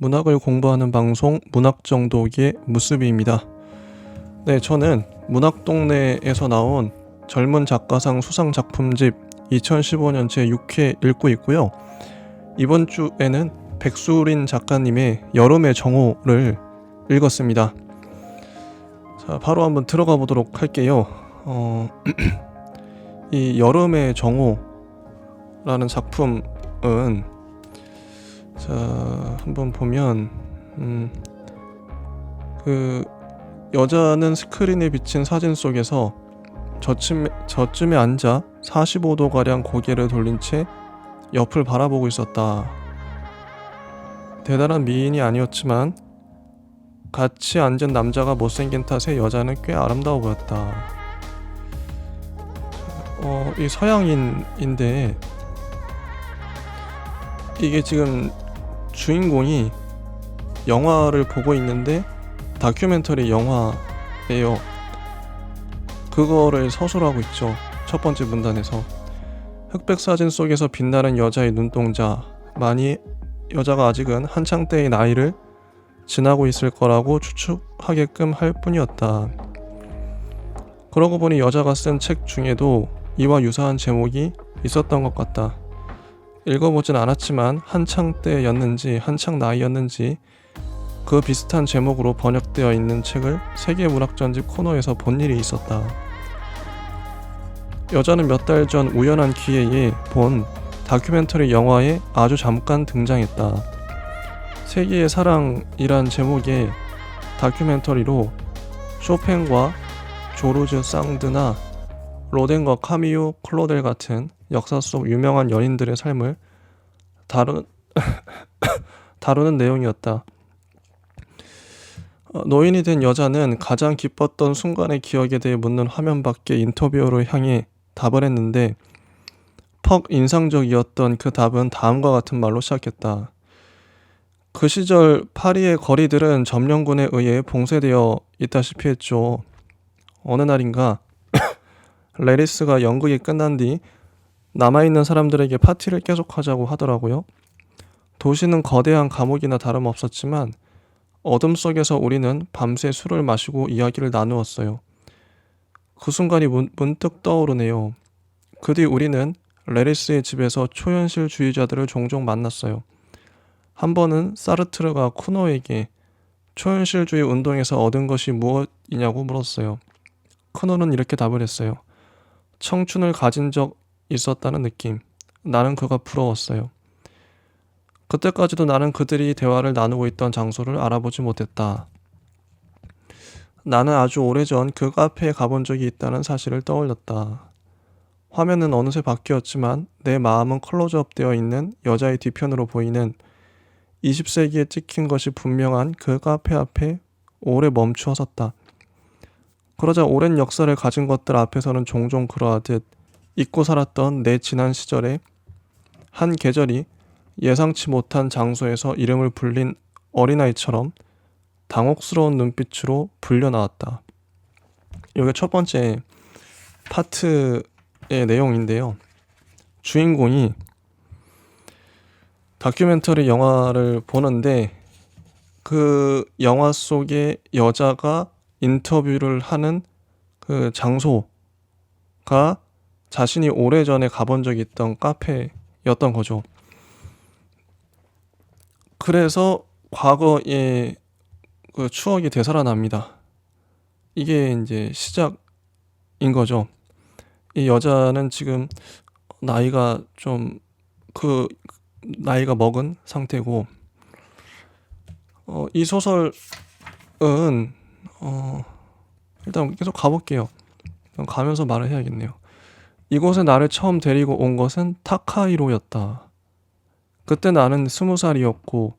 문학을 공부하는 방송 문학정독의 무습이입니다. 네, 저는 문학동네에서 나온 젊은 작가상 수상 작품집 2015년 제6회 읽고 있고요. 이번 주에는 백수린 작가님의 여름의 정오를 읽었습니다. 자, 바로 한번 들어가 보도록 할게요. 이 여름의 정오라는 작품은 자, 한번 보면 그 여자는 스크린에 비친 사진 속에서 저쯤에 앉아 45도가량 고개를 돌린 채 옆을 바라보고 있었다. 대단한 미인이 아니었지만 같이 앉은 남자가 못생긴 탓에 여자는 꽤 아름다워 보였다. 이 서양인인데 이게 지금 주인공이 영화를 보고 있는데 다큐멘터리 영화예요. 그거를 서술하고 있죠. 첫 번째 문단에서 흑백 사진 속에서 빛나는 여자의 눈동자, 많이 여자가 아직은 한창 때의 나이를 지나고 있을 거라고 추측하게끔 할 뿐이었다. 그러고 보니 여자가 쓴 책 중에도 이와 유사한 제목이 있었던 것 같다. 읽어보진 않았지만 한창 때였는지 한창 나이였는지 그 비슷한 제목으로 번역되어 있는 책을 세계문학전집 코너에서 본 일이 있었다. 여자는 몇 달 전 우연한 기회에 본 다큐멘터리 영화에 아주 잠깐 등장했다. 세계의 사랑이란 제목의 다큐멘터리로 쇼팽과 조르즈 상드나 로덴과 카미유 클로델 같은 역사 속 유명한 연인들의 삶을 다루는 내용이었다. 노인이 된 여자는 가장 기뻤던 순간의 기억에 대해 묻는 화면 밖의 인터뷰어를 향해 답을 했는데 퍽 인상적이었던 그 답은 다음과 같은 말로 시작했다. 그 시절 파리의 거리들은 점령군에 의해 봉쇄되어 있다시피 했죠. 어느 날인가 레리스가 연극이 끝난 뒤 남아있는 사람들에게 파티를 계속하자고 하더라고요. 도시는 거대한 감옥이나 다름없었지만 어둠 속에서 우리는 밤새 술을 마시고 이야기를 나누었어요. 그 순간이 문득 떠오르네요. 그 뒤 우리는 레리스의 집에서 초현실주의자들을 종종 만났어요. 한 번은 사르트르가 쿠노에게 초현실주의 운동에서 얻은 것이 무엇이냐고 물었어요. 쿠노는 이렇게 답을 했어요. 청춘을 가진 적 있었다는 느낌. 나는 그가 부러웠어요. 그때까지도 나는 그들이 대화를 나누고 있던 장소를 알아보지 못했다. 나는 아주 오래전 그 카페에 가본 적이 있다는 사실을 떠올렸다. 화면은 어느새 바뀌었지만 내 마음은 클로즈업 되어 있는 여자의 뒤편으로 보이는 20세기에 찍힌 것이 분명한 그 카페 앞에 오래 멈추어 섰다. 그러자 오랜 역사를 가진 것들 앞에서는 종종 그러하듯 잊고 살았던 내 지난 시절에 한 계절이 예상치 못한 장소에서 이름을 불린 어린아이처럼 당혹스러운 눈빛으로 불려 나왔다. 이게 첫 번째 파트의 내용인데요. 주인공이 다큐멘터리 영화를 보는데 그 영화 속의 여자가 인터뷰를 하는 그 장소가 자신이 오래전에 가본 적이 있던 카페였던 거죠. 그래서 과거의 그 추억이 되살아납니다. 이게 이제 시작인 거죠. 이 여자는 지금 나이가 좀 나이가 먹은 상태고 이 소설은 일단 계속 가볼게요. 가면서 말을 해야겠네요. 이곳에 나를 처음 데리고 온 것은 타카히로였다. 그때 나는 20살이었고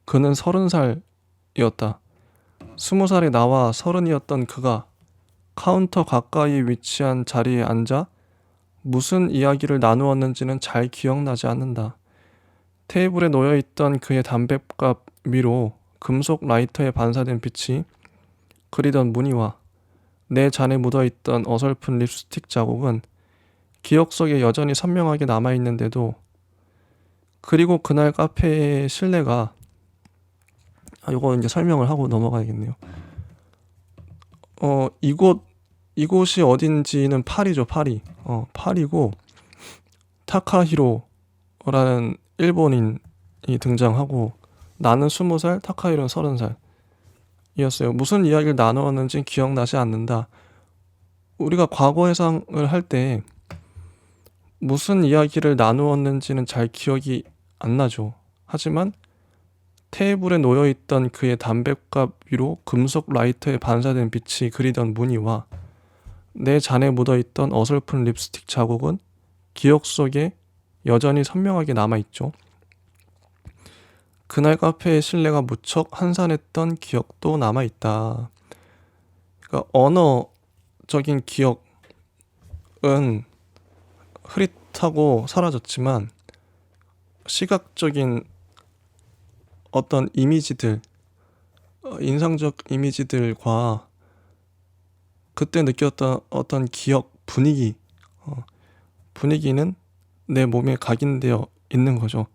그는 30살이었다. 20살의 나와 30이었던 그가 카운터 가까이 위치한 자리에 앉아 무슨 이야기를 나누었는지는 잘 기억나지 않는다. 테이블에 놓여있던 그의 담뱃갑 위로 금속 라이터에 반사된 빛이 그리던 무늬와 내 잔에 묻어있던 어설픈 립스틱 자국은 기억 속에 여전히 선명하게 남아있는데도 그리고 그날 카페의 실내가 요거 이제 설명을 하고 넘어가야겠네요. 이곳이 어딘지는 파리죠, 파리. 파리고 타카히로라는 일본인이 등장하고 나는 20살, 타카히로는 30살이었어요. 무슨 이야기를 나누었는지 기억나지 않는다. 우리가 과거 해상을 할 때 무슨 이야기를 나누었는지는 잘 기억이 안 나죠. 하지만 테이블에 놓여있던 그의 담뱃갑 위로 금속 라이터에 반사된 빛이 그리던 무늬와 내 잔에 묻어있던 어설픈 립스틱 자국은 기억 속에 여전히 선명하게 남아있죠. 그날 카페의 실내가 무척 한산했던 기억도 남아있다. 그러니까 언어적인 기억은 흐릿하고 사라졌지만 시각적인 어떤 이미지들, 인상적 이미지들과 그때 느꼈던 어떤 기억, 분위기는 내 몸에 각인되어 있는 거죠.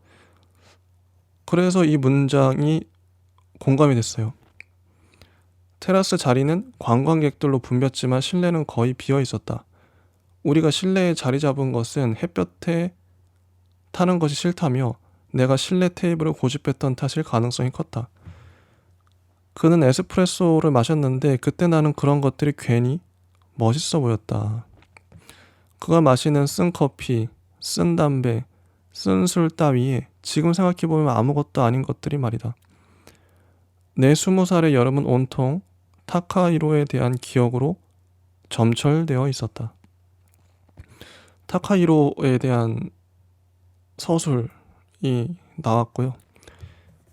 그래서 이 문장이 공감이 됐어요. 테라스 자리는 관광객들로 붐볐지만 실내는 거의 비어 있었다. 우리가 실내에 자리 잡은 것은 햇볕에 타는 것이 싫다며 내가 실내 테이블을 고집했던 탓일 가능성이 컸다. 그는 에스프레소를 마셨는데 그때 나는 그런 것들이 괜히 멋있어 보였다. 그가 마시는 쓴 커피, 쓴 담배, 쓴 술 따위에 지금 생각해보면 아무것도 아닌 것들이 말이다. 내 20살의 여름은 온통 타카히로에 대한 기억으로 점철되어 있었다. 타카히로에 대한 서술이 나왔고요.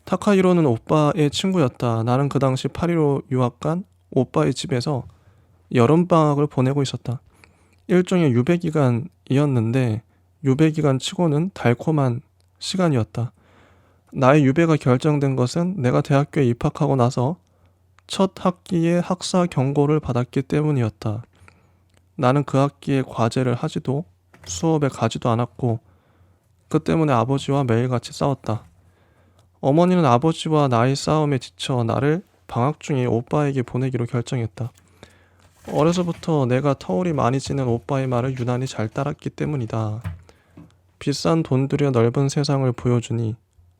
타카히로는 오빠의 친구였다. 나는 그 당시 파리로 유학 간 오빠의 집에서 여름방학을 보내고 있었다. 일종의 유배기간이었는데 유배기간 치고는 달콤한 시간이었다. 나의 유배가 결정된 것은 내가 대학교에 입학하고 나서 첫 학기에 학사 경고를 받았기 때문이었다. 나는 그 학기에 과제를 하지도 수업에 가지도 않았고 그 때문에 아버지와 매일같이 싸웠다. 어머니는 아버지와 나의 싸움에 지쳐 나를 방학 중에 오빠에게 보내기로 결정했다. 어려서부터 내가 터울이 많이 지는 오빠의 말을 유난히 잘 따랐기 때문이다. 비싼 돈 들여 넓은 세상을 보여주니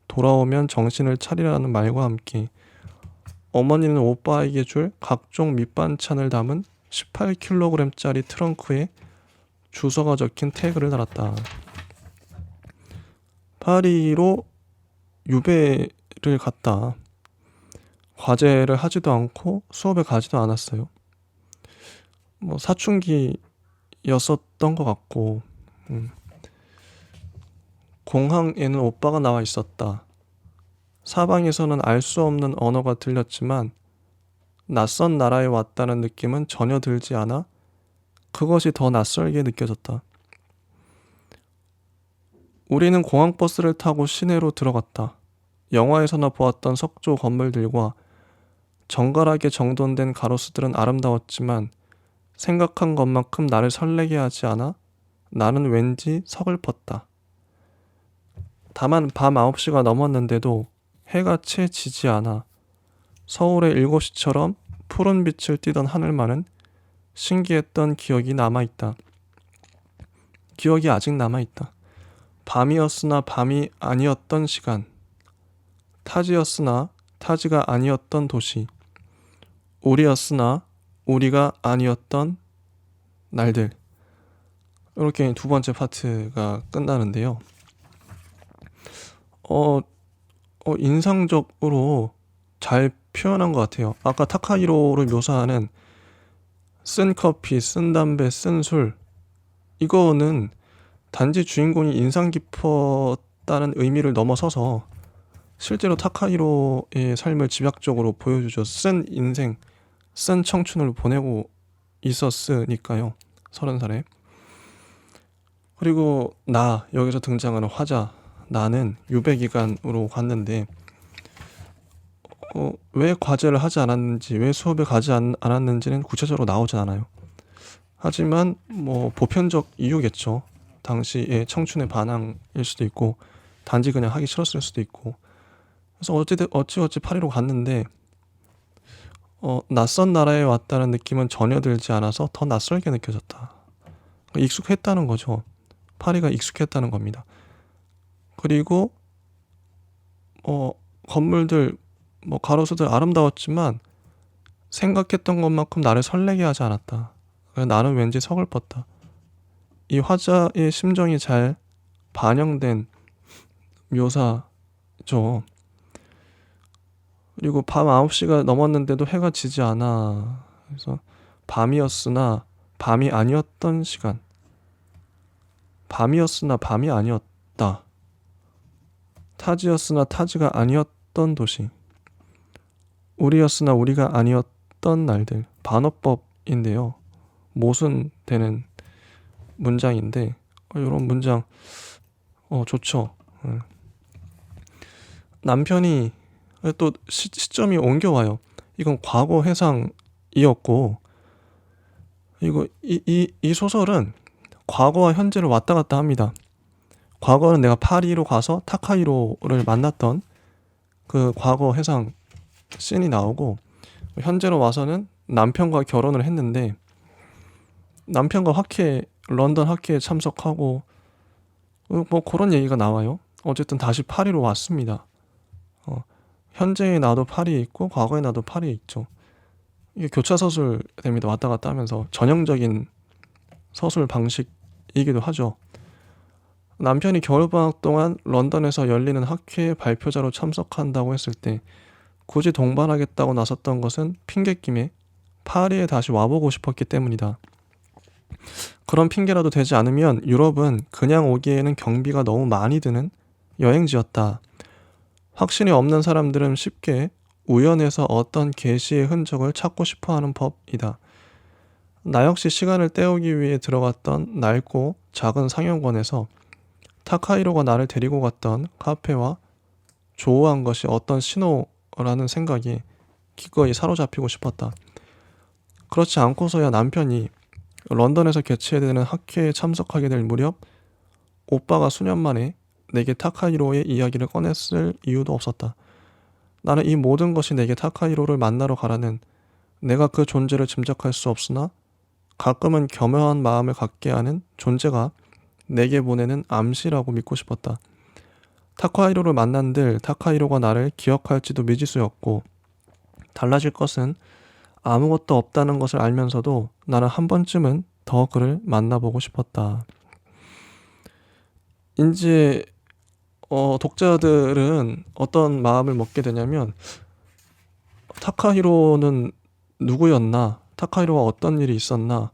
돌아오면 정신을 차리라는 말과 함께 어머니는 오빠에게 줄 각종 밑반찬을 담은 18kg짜리 트렁크에 주소가 적힌 태그를 달았다. 파리로 유배를 갔다. 과제를 하지도 않고 수업에 가지도 않았어요. 사춘기였었던 것 같고 공항에는 오빠가 나와 있었다. 사방에서는 알 수 없는 언어가 들렸지만 낯선 나라에 왔다는 느낌은 전혀 들지 않아 그것이 더 낯설게 느껴졌다. 우리는 공항버스를 타고 시내로 들어갔다. 영화에서나 보았던 석조 건물들과 정갈하게 정돈된 가로수들은 아름다웠지만 생각한 것만큼 나를 설레게 하지 않아 나는 왠지 서글펐다. 다만 밤 9시가 넘었는데도 해가 채 지지 않아 서울의 7시처럼 푸른 빛을 띠던 하늘만은 신기했던 기억이 남아있다. 기억이 아직 남아있다. 밤이었으나 밤이 아니었던 시간, 타지였으나 타지가 아니었던 도시, 우리였으나 우리가 아니었던 날들. 이렇게 두 번째 파트가 끝나는데요. 인상적으로 잘 표현한 것 같아요. 아까 타카히로를 묘사하는 쓴 커피, 쓴 담배, 쓴 술, 이거는 단지 주인공이 인상 깊었다는 의미를 넘어서서 실제로 타카히로의 삶을 집약적으로 보여주죠. 쓴 인생, 쓴 청춘을 보내고 있었으니까요. 30살에. 그리고 여기서 등장하는 화자, 나는 유배기간으로 갔는데 왜 과제를 하지 않았는지, 왜 수업에 가지 않았는지는 구체적으로 나오진 않아요. 하지만 보편적 이유겠죠. 당시의 청춘의 반항일 수도 있고 단지 그냥 하기 싫었을 수도 있고 그래서 어찌어찌 파리로 갔는데 낯선 나라에 왔다는 느낌은 전혀 들지 않아서 더 낯설게 느껴졌다. 익숙했다는 거죠. 파리가 익숙했다는 겁니다. 그리고 건물들, 가로수들 아름다웠지만 생각했던 것만큼 나를 설레게 하지 않았다. 나는 왠지 서글펐다. 이 화자의 심정이 잘 반영된 묘사죠. 그리고 밤 9시가 넘었는데도 해가 지지 않아. 그래서 밤이었으나 밤이 아니었던 시간. 밤이었으나 밤이 아니었다. 타지였으나 타지가 아니었던 도시. 우리였으나 우리가 아니었던 날들. 반어법인데요. 모순되는 문장인데 이런 문장 좋죠. 남편이 또 시점이 옮겨와요. 이건 과거 회상이었고 그리고 이 소설은 과거와 현재를 왔다 갔다 합니다. 과거는 내가 파리로 가서 타카히로를 만났던 그 과거 회상 씬이 나오고 현재로 와서는 남편과 결혼을 했는데 남편과 런던 학회에 참석하고 그런 얘기가 나와요. 어쨌든 다시 파리로 왔습니다. 현재의 나도 파리에 있고 과거의 나도 파리에 있죠. 이게 교차 서술 됩니다. 왔다 갔다 하면서 전형적인 서술 방식이기도 하죠. 남편이 겨울방학 동안 런던에서 열리는 학회 발표자로 참석한다고 했을 때 굳이 동반하겠다고 나섰던 것은 핑계김에 파리에 다시 와보고 싶었기 때문이다. 그런 핑계라도 되지 않으면 유럽은 그냥 오기에는 경비가 너무 많이 드는 여행지였다. 확신이 없는 사람들은 쉽게 우연에서 어떤 계시의 흔적을 찾고 싶어하는 법이다. 나 역시 시간을 때우기 위해 들어갔던 낡고 작은 상영관에서 타카히로가 나를 데리고 갔던 카페와 조우한 것이 어떤 신호라는 생각이 기꺼이 사로잡히고 싶었다. 그렇지 않고서야 남편이 런던에서 개최되는 학회에 참석하게 될 무렵 오빠가 수년 만에 내게 타카히로의 이야기를 꺼냈을 이유도 없었다. 나는 이 모든 것이 내게 타카히로를 만나러 가라는 내가 그 존재를 짐작할 수 없으나 가끔은 겸허한 마음을 갖게 하는 존재가 내게 보내는 암시라고 믿고 싶었다. 타카히로를 만난들 타카히로가 나를 기억할지도 미지수였고 달라질 것은 아무것도 없다는 것을 알면서도 나는 한 번쯤은 더 그를 만나보고 싶었다. 이제 독자들은 어떤 마음을 먹게 되냐면 타카히로는 누구였나? 타카히로와 어떤 일이 있었나?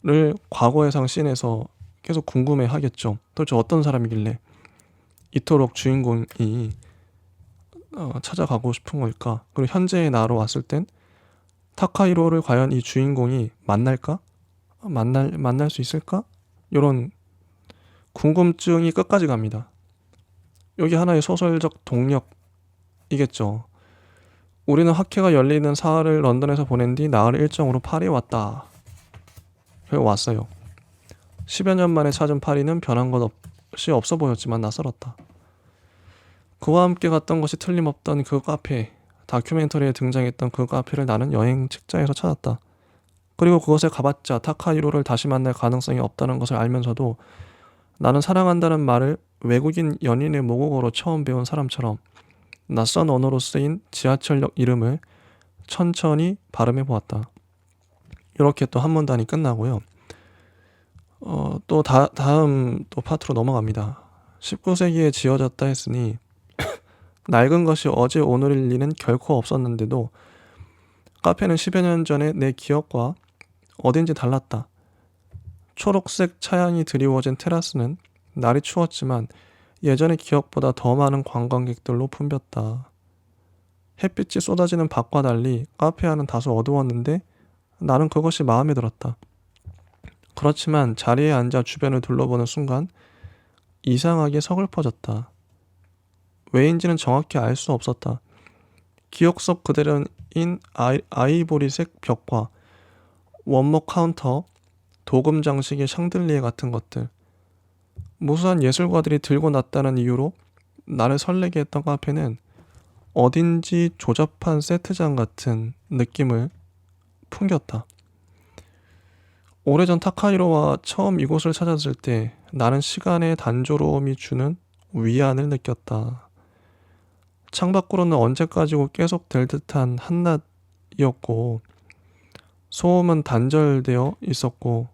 를 과거해상 씬에서 계속 궁금해 하겠죠. 도대체 어떤 사람이길래 이토록 주인공이 찾아가고 싶은 걸까? 그리고 현재의 나로 왔을 땐 타카히로를 과연 이 주인공이 만날까? 만날 수 있을까? 이런 궁금증이 끝까지 갑니다. 여기 하나의 소설적 동력이겠죠. 우리는 학회가 열리는 사흘을 런던에서 보낸 뒤 나흘 일정으로 파리에 왔다. 그리고 왔어요. 10여 년 만에 찾은 파리는 변한 것 없이 없어 보였지만 낯설었다. 그와 함께 갔던 것이 틀림없던 그 카페, 다큐멘터리에 등장했던 그 카페를 나는 여행 책자에서 찾았다. 그리고 그것에 가봤자 타카히로를 다시 만날 가능성이 없다는 것을 알면서도 나는 사랑한다는 말을 외국인 연인의 모국어로 처음 배운 사람처럼 낯선 언어로 쓰인 지하철역 이름을 천천히 발음해 보았다. 이렇게 또 한 문단이 끝나고요. 또 다음 또 파트로 넘어갑니다. 19세기에 지어졌다 했으니 낡은 것이 어제 오늘일 리는 결코 없었는데도 카페는 10여 년 전에 내 기억과 어딘지 달랐다. 초록색 차양이 드리워진 테라스는 날이 추웠지만 예전의 기억보다 더 많은 관광객들로 붐볐다. 햇빛이 쏟아지는 밖과 달리 카페 안은 다소 어두웠는데 나는 그것이 마음에 들었다. 그렇지만 자리에 앉아 주변을 둘러보는 순간 이상하게 서글퍼졌다. 왜인지는 정확히 알 수 없었다. 기억 속 그대로인 아이보리색 벽과 원목 카운터, 도금 장식의 샹들리에 같은 것들, 무수한 예술가들이 들고 났다는 이유로 나를 설레게 했던 카페는 어딘지 조잡한 세트장 같은 느낌을 풍겼다. 오래전 타카히로와 처음 이곳을 찾았을 때 나는 시간의 단조로움이 주는 위안을 느꼈다. 창밖으로는 언제까지고 계속될 듯한 한낮이었고 소음은 단절되어 있었고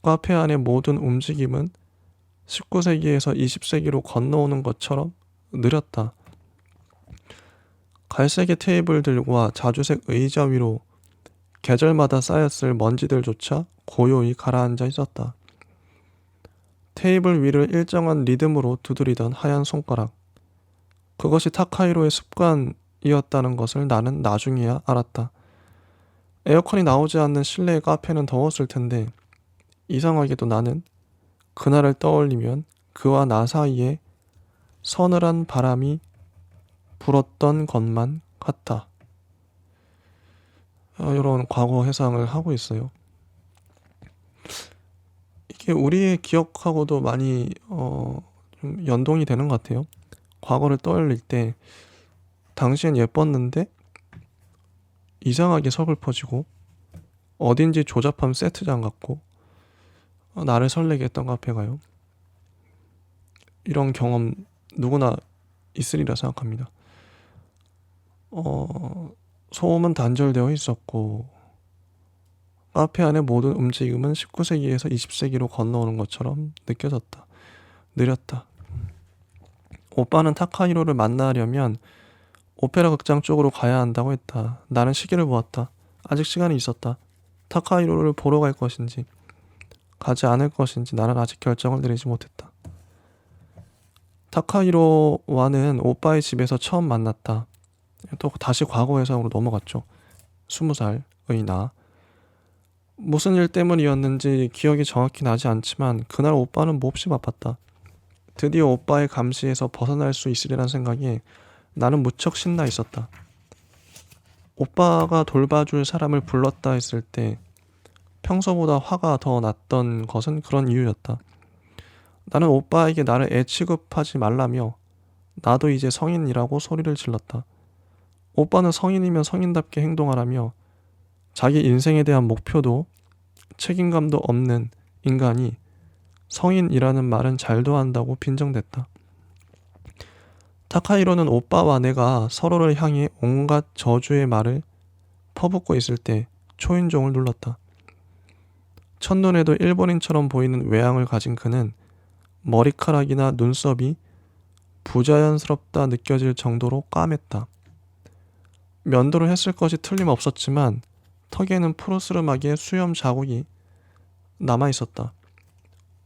카페 안의 모든 움직임은 19세기에서 20세기로 건너오는 것처럼 느렸다. 갈색의 테이블들과 자주색 의자 위로 계절마다 쌓였을 먼지들조차 고요히 가라앉아 있었다. 테이블 위를 일정한 리듬으로 두드리던 하얀 손가락. 그것이 타카히로의 습관이었다는 것을 나는 나중에야 알았다. 에어컨이 나오지 않는 실내의 카페는 더웠을 텐데 이상하게도 나는 그날을 떠올리면 그와 나 사이에 서늘한 바람이 불었던 것만 같아. 이런 과거 회상을 하고 있어요. 이게 우리의 기억하고도 많이 좀 연동이 되는 것 같아요. 과거를 떠올릴 때 당시엔 예뻤는데 이상하게 서글퍼지고 어딘지 조잡한 세트장 같고 나를 설레게 했던 카페가요. 이런 경험 누구나 있으리라 생각합니다. 소음은 단절되어 있었고 카페 안의 모든 움직임은 19세기에서 20세기로 건너오는 것처럼 느껴졌다. 느렸다. 오빠는 타카히로를 만나려면 오페라 극장 쪽으로 가야 한다고 했다. 나는 시계를 보았다. 아직 시간이 있었다. 타카히로를 보러 갈 것인지 가지 않을 것인지 나는 아직 결정을 내리지 못했다. 타카히로와는 오빠의 집에서 처음 만났다. 또 다시 과거 회상으로 넘어갔죠. 20살의 나. 무슨 일 때문이었는지 기억이 정확히 나지 않지만 그날 오빠는 몹시 바빴다. 드디어 오빠의 감시에서 벗어날 수 있으리란 생각에 나는 무척 신나 있었다. 오빠가 돌봐줄 사람을 불렀다 했을 때 평소보다 화가 더 났던 것은 그런 이유였다. 나는 오빠에게 나를 애 취급하지 말라며 나도 이제 성인이라고 소리를 질렀다. 오빠는 성인이면 성인답게 행동하라며 자기 인생에 대한 목표도 책임감도 없는 인간이 성인이라는 말은 잘도 한다고 빈정댔다. 타카히로는 오빠와 내가 서로를 향해 온갖 저주의 말을 퍼붓고 있을 때 초인종을 눌렀다. 첫눈에도 일본인처럼 보이는 외양을 가진 그는 머리카락이나 눈썹이 부자연스럽다 느껴질 정도로 까맸다. 면도를 했을 것이 틀림없었지만 턱에는 푸르스름하게 수염 자국이 남아있었다.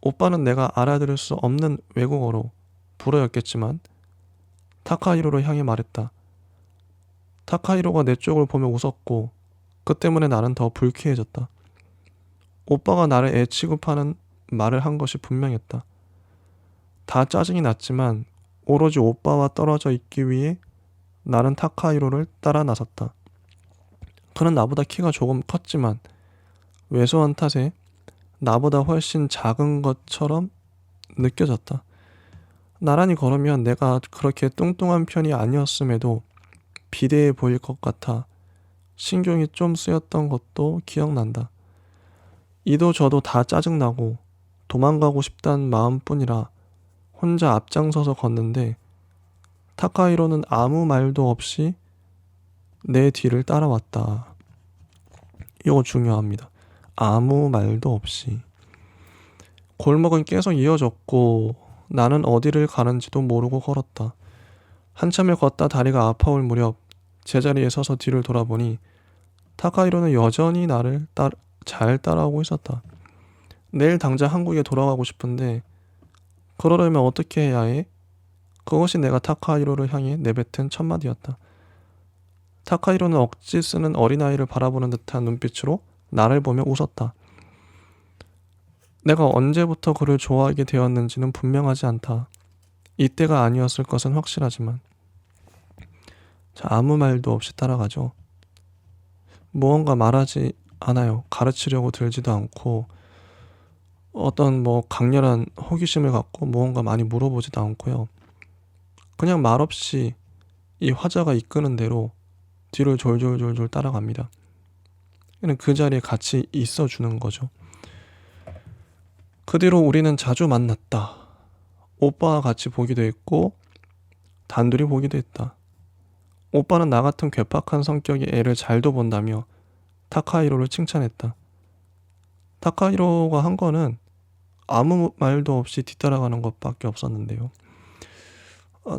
오빠는 내가 알아들을 수 없는 외국어로 불어였겠지만 타카히로를 향해 말했다. 타카히로가 내 쪽을 보며 웃었고 그 때문에 나는 더 불쾌해졌다. 오빠가 나를 애 취급하는 말을 한 것이 분명했다. 다 짜증이 났지만 오로지 오빠와 떨어져 있기 위해 나는 타카히로를 따라 나섰다. 그는 나보다 키가 조금 컸지만 왜소한 탓에 나보다 훨씬 작은 것처럼 느껴졌다. 나란히 걸으면 내가 그렇게 뚱뚱한 편이 아니었음에도 비대해 보일 것 같아 신경이 좀 쓰였던 것도 기억난다. 이도 저도 다 짜증나고 도망가고 싶단 마음뿐이라 혼자 앞장서서 걷는데 타카히로는 아무 말도 없이 내 뒤를 따라왔다. 이거 중요합니다. 아무 말도 없이. 골목은 계속 이어졌고 나는 어디를 가는지도 모르고 걸었다. 한참을 걷다 다리가 아파올 무렵 제자리에 서서 뒤를 돌아보니 타카히로는 여전히 나를 잘 따라오고 있었다. 내일 당장 한국에 돌아가고 싶은데 그러려면 어떻게 해야 해? 그것이 내가 타카히로를 향해 내뱉은 첫마디였다. 타카히로는 억지 쓰는 어린아이를 바라보는 듯한 눈빛으로 나를 보며 웃었다. 내가 언제부터 그를 좋아하게 되었는지는 분명하지 않다. 이때가 아니었을 것은 확실하지만. 자, 아무 말도 없이 따라가죠. 무언가 말하지 않아요. 가르치려고 들지도 않고 어떤 강렬한 호기심을 갖고 무언가 많이 물어보지도 않고요. 그냥 말없이 이 화자가 이끄는 대로 뒤를 졸졸졸졸 따라갑니다. 그 자리에 같이 있어주는 거죠. 그 뒤로 우리는 자주 만났다. 오빠와 같이 보기도 했고 단둘이 보기도 했다. 오빠는 나 같은 괴팍한 성격의 애를 잘도 본다며 타카히로를 칭찬했다. 타카히로가 한 거는 아무 말도 없이 뒤따라가는 것밖에 없었는데요.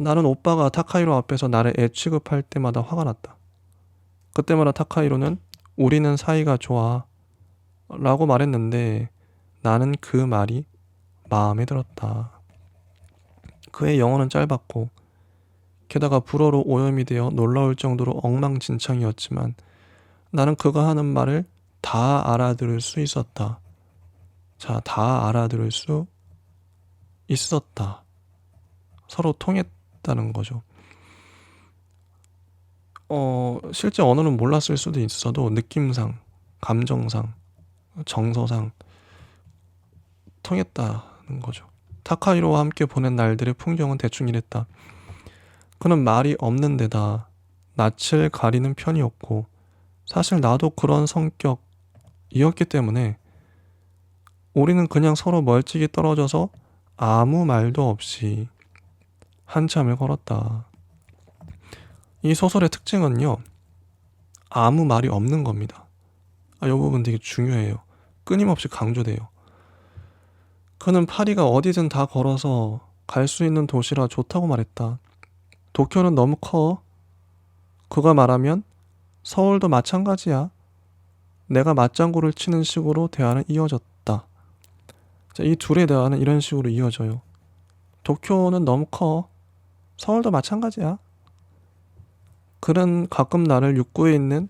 나는 오빠가 타카히로 앞에서 나를 애 취급할 때마다 화가 났다. 그때마다 타카히로는 우리는 사이가 좋아 라고 말했는데 나는 그 말이 마음에 들었다. 그의 영어는 짧았고 게다가 불어로 오염이 되어 놀라울 정도로 엉망진창이었지만 나는 그가 하는 말을 다 알아들을 수 있었다. 자, 다 알아들을 수 있었다. 서로 통했다는 거죠. 실제 언어는 몰랐을 수도 있어도 느낌상, 감정상, 정서상 통했다는 거죠. 타카히로와 함께 보낸 날들의 풍경은 대충 이랬다. 그는 말이 없는 데다 낯을 가리는 편이었고 사실 나도 그런 성격이었기 때문에 우리는 그냥 서로 멀찍이 떨어져서 아무 말도 없이 한참을 걸었다. 이 소설의 특징은요, 아무 말이 없는 겁니다. 이 부분 되게 중요해요. 끊임없이 강조돼요. 그는 파리가 어디든 다 걸어서 갈 수 있는 도시라 좋다고 말했다. 도쿄는 너무 커. 그가 말하면 서울도 마찬가지야. 내가 맞장구를 치는 식으로 대화는 이어졌다. 자, 이 둘의 대화는 이런 식으로 이어져요. 도쿄는 너무 커. 서울도 마찬가지야. 그는 가끔 나를 육구에 있는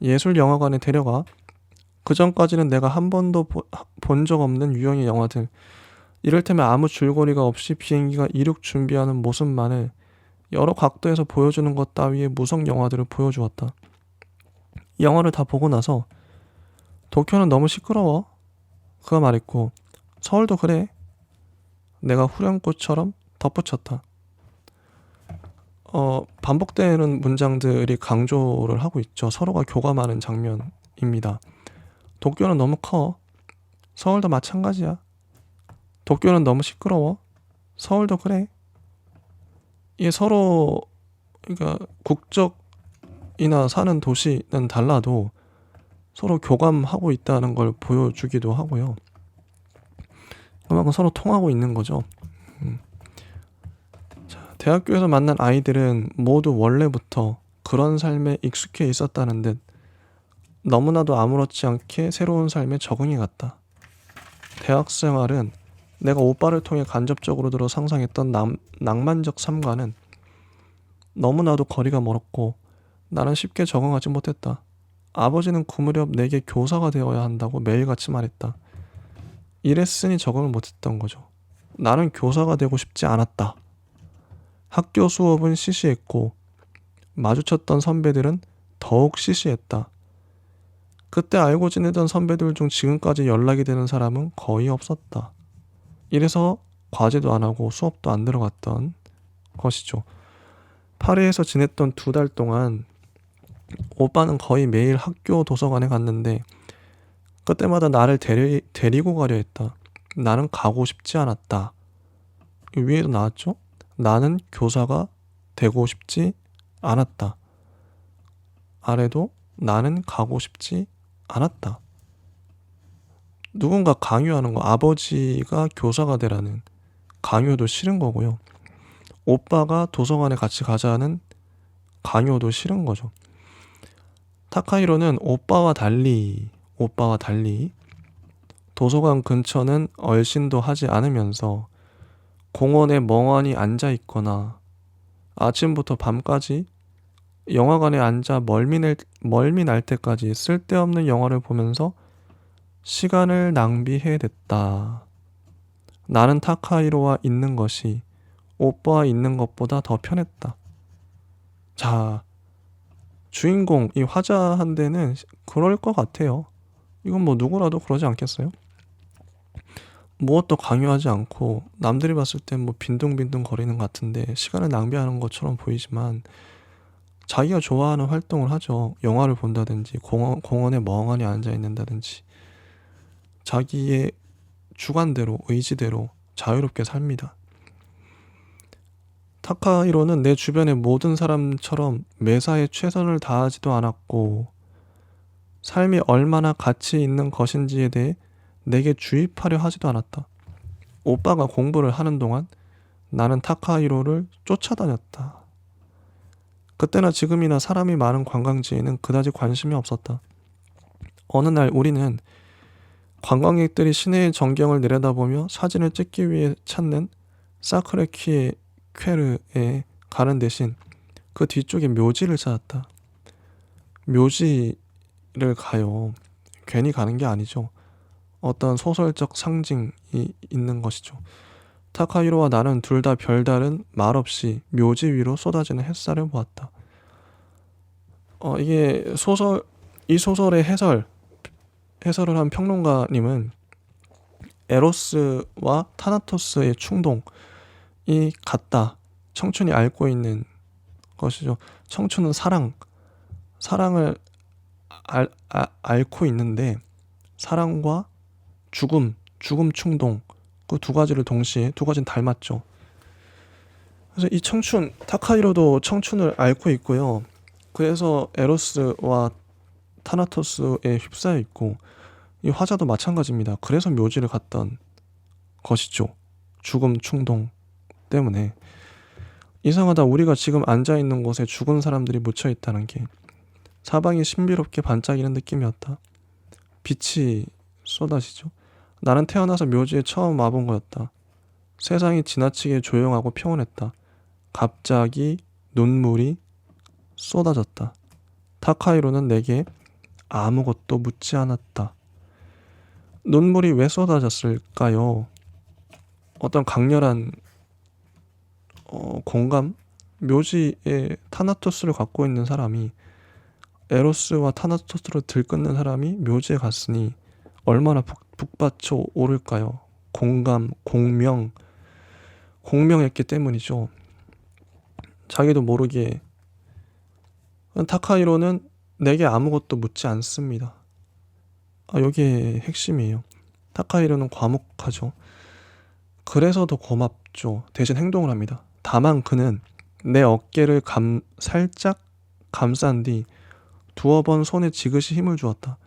예술영화관에 데려가. 그 전까지는 내가 한 번도 본 적 없는 유형의 영화들, 이를테면 아무 줄거리가 없이 비행기가 이륙 준비하는 모습만을 여러 각도에서 보여주는 것 따위의 무성 영화들을 보여주었다. 영화를 다 보고 나서 도쿄는 너무 시끄러워. 그가 말했고 서울도 그래. 내가 후렴구처럼 덧붙였다. 반복되는 문장들이 강조를 하고 있죠. 서로가 교감하는 장면입니다. 도쿄는 너무 커. 서울도 마찬가지야. 도쿄는 너무 시끄러워. 서울도 그래. 이게 서로 그러니까 국적이나 사는 도시는 달라도 서로 교감하고 있다는 걸 보여주기도 하고요. 그만큼 서로 통하고 있는 거죠. 자, 대학교에서 만난 아이들은 모두 원래부터 그런 삶에 익숙해 있었다는 듯 너무나도 아무렇지 않게 새로운 삶에 적응해 갔다. 대학 생활은 내가 오빠를 통해 간접적으로 들어 상상했던 낭만적 삶과는 너무나도 거리가 멀었고 나는 쉽게 적응하지 못했다. 아버지는 그 무렵 내게 교사가 되어야 한다고 매일같이 말했다. 이랬으니 적응을 못했던 거죠. 나는 교사가 되고 싶지 않았다. 학교 수업은 시시했고 마주쳤던 선배들은 더욱 시시했다. 그때 알고 지내던 선배들 중 지금까지 연락이 되는 사람은 거의 없었다. 이래서 과제도 안 하고 수업도 안 들어갔던 것이죠. 파리에서 지냈던 2달 동안 오빠는 거의 매일 학교 도서관에 갔는데 그때마다 나를 데리고 가려 했다. 나는 가고 싶지 않았다. 위에도 나왔죠? 나는 교사가 되고 싶지 않았다. 아래도 나는 가고 싶지 않았다. 누군가 강요하는 거, 아버지가 교사가 되라는 강요도 싫은 거고요. 오빠가 도서관에 같이 가자는 강요도 싫은 거죠. 타카히로는 오빠와 달리 도서관 근처는 얼씬도 하지 않으면서 공원에 멍하니 앉아 있거나 아침부터 밤까지 영화관에 앉아 멀미 날 때까지 쓸데없는 영화를 보면서 시간을 낭비해댔다. 나는 타카히로와 있는 것이 오빠와 있는 것보다 더 편했다. 자, 주인공 이 화자한테는 그럴 것 같아요. 이건 뭐 누구라도 그러지 않겠어요? 무엇도 강요하지 않고 남들이 봤을 땐 뭐 빈둥빈둥 거리는 것 같은데 시간을 낭비하는 것처럼 보이지만 자기가 좋아하는 활동을 하죠. 영화를 본다든지 공원에 멍하니 앉아 있는다든지 자기의 주관대로 의지대로 자유롭게 삽니다. 타카히로는 내 주변의 모든 사람처럼 매사에 최선을 다하지도 않았고 삶이 얼마나 가치 있는 것인지에 대해 내게 주입하려 하지도 않았다. 오빠가 공부를 하는 동안 나는 타카히로를 쫓아다녔다. 그때나 지금이나 사람이 많은 관광지에는 그다지 관심이 없었다. 어느 날 우리는 관광객들이 시내의 전경을 내려다보며 사진을 찍기 위해 찾는 사크레키의 퀘르에 가는 대신 그 뒤쪽에 묘지를 찾았다. 묘지를 가요. 괜히 가는 게 아니죠. 어떤 소설적 상징이 있는 것이죠. 타카히로와 나는 둘 다 별다른 말없이 묘지 위로 쏟아지는 햇살을 보았다. 이게 이 소설의 해설을 한 평론가님은 에로스와 타나토스의 충동이 같다. 청춘이 앓고 있는 것이죠. 청춘은 사랑을 앓고 있는데 사랑과 죽음 충동 그 두 가지를 동시에 두 가지는 닮았죠. 그래서 이 타카히로도 청춘을 앓고 있고요. 그래서 에로스와 타나토스에 휩싸여 있고 이 화자도 마찬가지입니다. 그래서 묘지를 갔던 것이죠. 죽음 충동 때문에. 이상하다. 우리가 지금 앉아있는 곳에 죽은 사람들이 묻혀있다는 게 사방이 신비롭게 반짝이는 느낌이었다. 빛이 쏟아지죠. 나는 태어나서 묘지에 처음 와본 거였다. 세상이 지나치게 조용하고 평온했다. 갑자기 눈물이 쏟아졌다. 타카히로는 내게 아무것도 묻지 않았다. 눈물이 왜 쏟아졌을까요? 어떤 강렬한 공감? 묘지에 타나토스를 갖고 있는 사람이 에로스와 타나토스를 들끓는 사람이 묘지에 갔으니 얼마나 북받쳐 오를까요? 공명했기 때문이죠. 자기도 모르게. 타카히로는 내게 아무것도 묻지 않습니다. 여기에 핵심이에요. 타카히로는 과묵하죠. 그래서 더 고맙죠. 대신 행동을 합니다. 다만 그는 내 어깨를 살짝 감싼 뒤 두어 번 손에 지그시 힘을 주었다.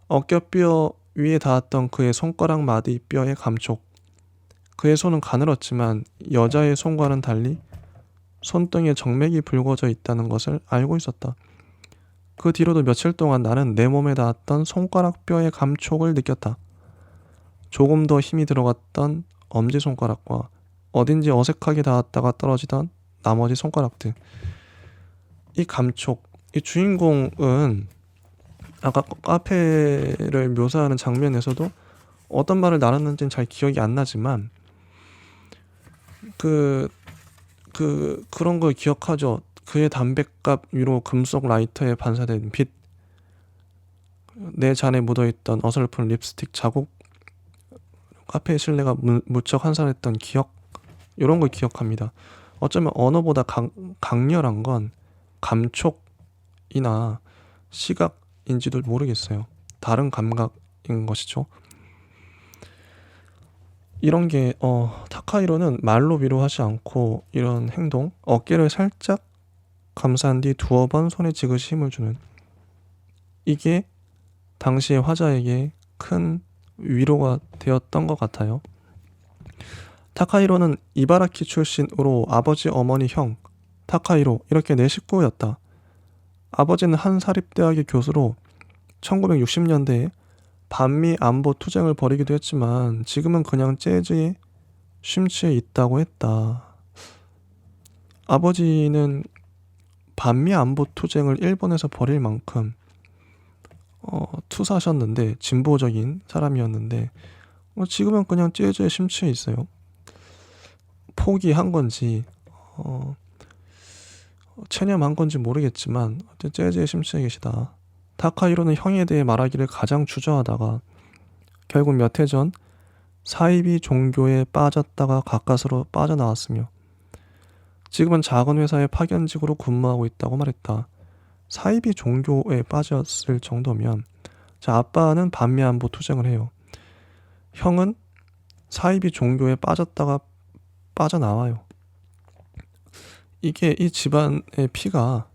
어깨뼈 위에 닿았던 그의 손가락 마디 뼈의 감촉. 그의 손은 가늘었지만 여자의 손과는 달리 손등에 정맥이 붉어져 있다는 것을 알고 있었다. 그 뒤로도 며칠 동안 나는 내 몸에 닿았던 손가락 뼈의 감촉을 느꼈다. 조금 더 힘이 들어갔던 엄지손가락과 어딘지 어색하게 닿았다가 떨어지던 나머지 손가락들. 이 감촉, 이 주인공은 아까 카페를 묘사하는 장면에서도 어떤 말을 나눴는지는 잘 기억이 안 나지만 그런 걸 기억하죠. 그의 담뱃갑 위로 금속 라이터에 반사된 빛, 내 잔에 묻어있던 어설픈 립스틱 자국, 카페의 실내가 무척 한산했던 기억, 이런 걸 기억합니다. 어쩌면 언어보다 강렬한 건 감촉이나 시각인지도 모르겠어요. 다른 감각인 것이죠. 이런 게 타카히로는 말로 위로하지 않고 이런 행동, 어깨를 살짝 감싼 뒤 두어 번 손에 지그시 힘을 주는, 이게 당시의 화자에게 큰 위로가 되었던 것 같아요. 타카히로는 이바라키 출신으로 아버지, 어머니, 형, 타카히로 이렇게 네 식구였다. 아버지는 한 사립대학의 교수로 1960년대에 반미 안보 투쟁을 벌이기도 했지만 지금은 그냥 재즈에 심취해 있다고 했다. 아버지는 반미 안보 투쟁을 일본에서 벌일 만큼 투사하셨는데, 진보적인 사람이었는데 지금은 그냥 재즈에 심취해 있어요. 포기한 건지 체념한 건지 모르겠지만 재즈에 심취해 계시다. 타카히로는 형에 대해 말하기를 가장 주저하다가 결국 몇 해 전 사이비 종교에 빠졌다가 가까스로 빠져나왔으며 지금은 작은 회사의 파견직으로 근무하고 있다고 말했다. 사이비 종교에 빠졌을 정도면 자, 아빠는 반미안보 투쟁을 해요. 형은 사이비 종교에 빠졌다가 빠져나와요. 이게 이 집안의 피가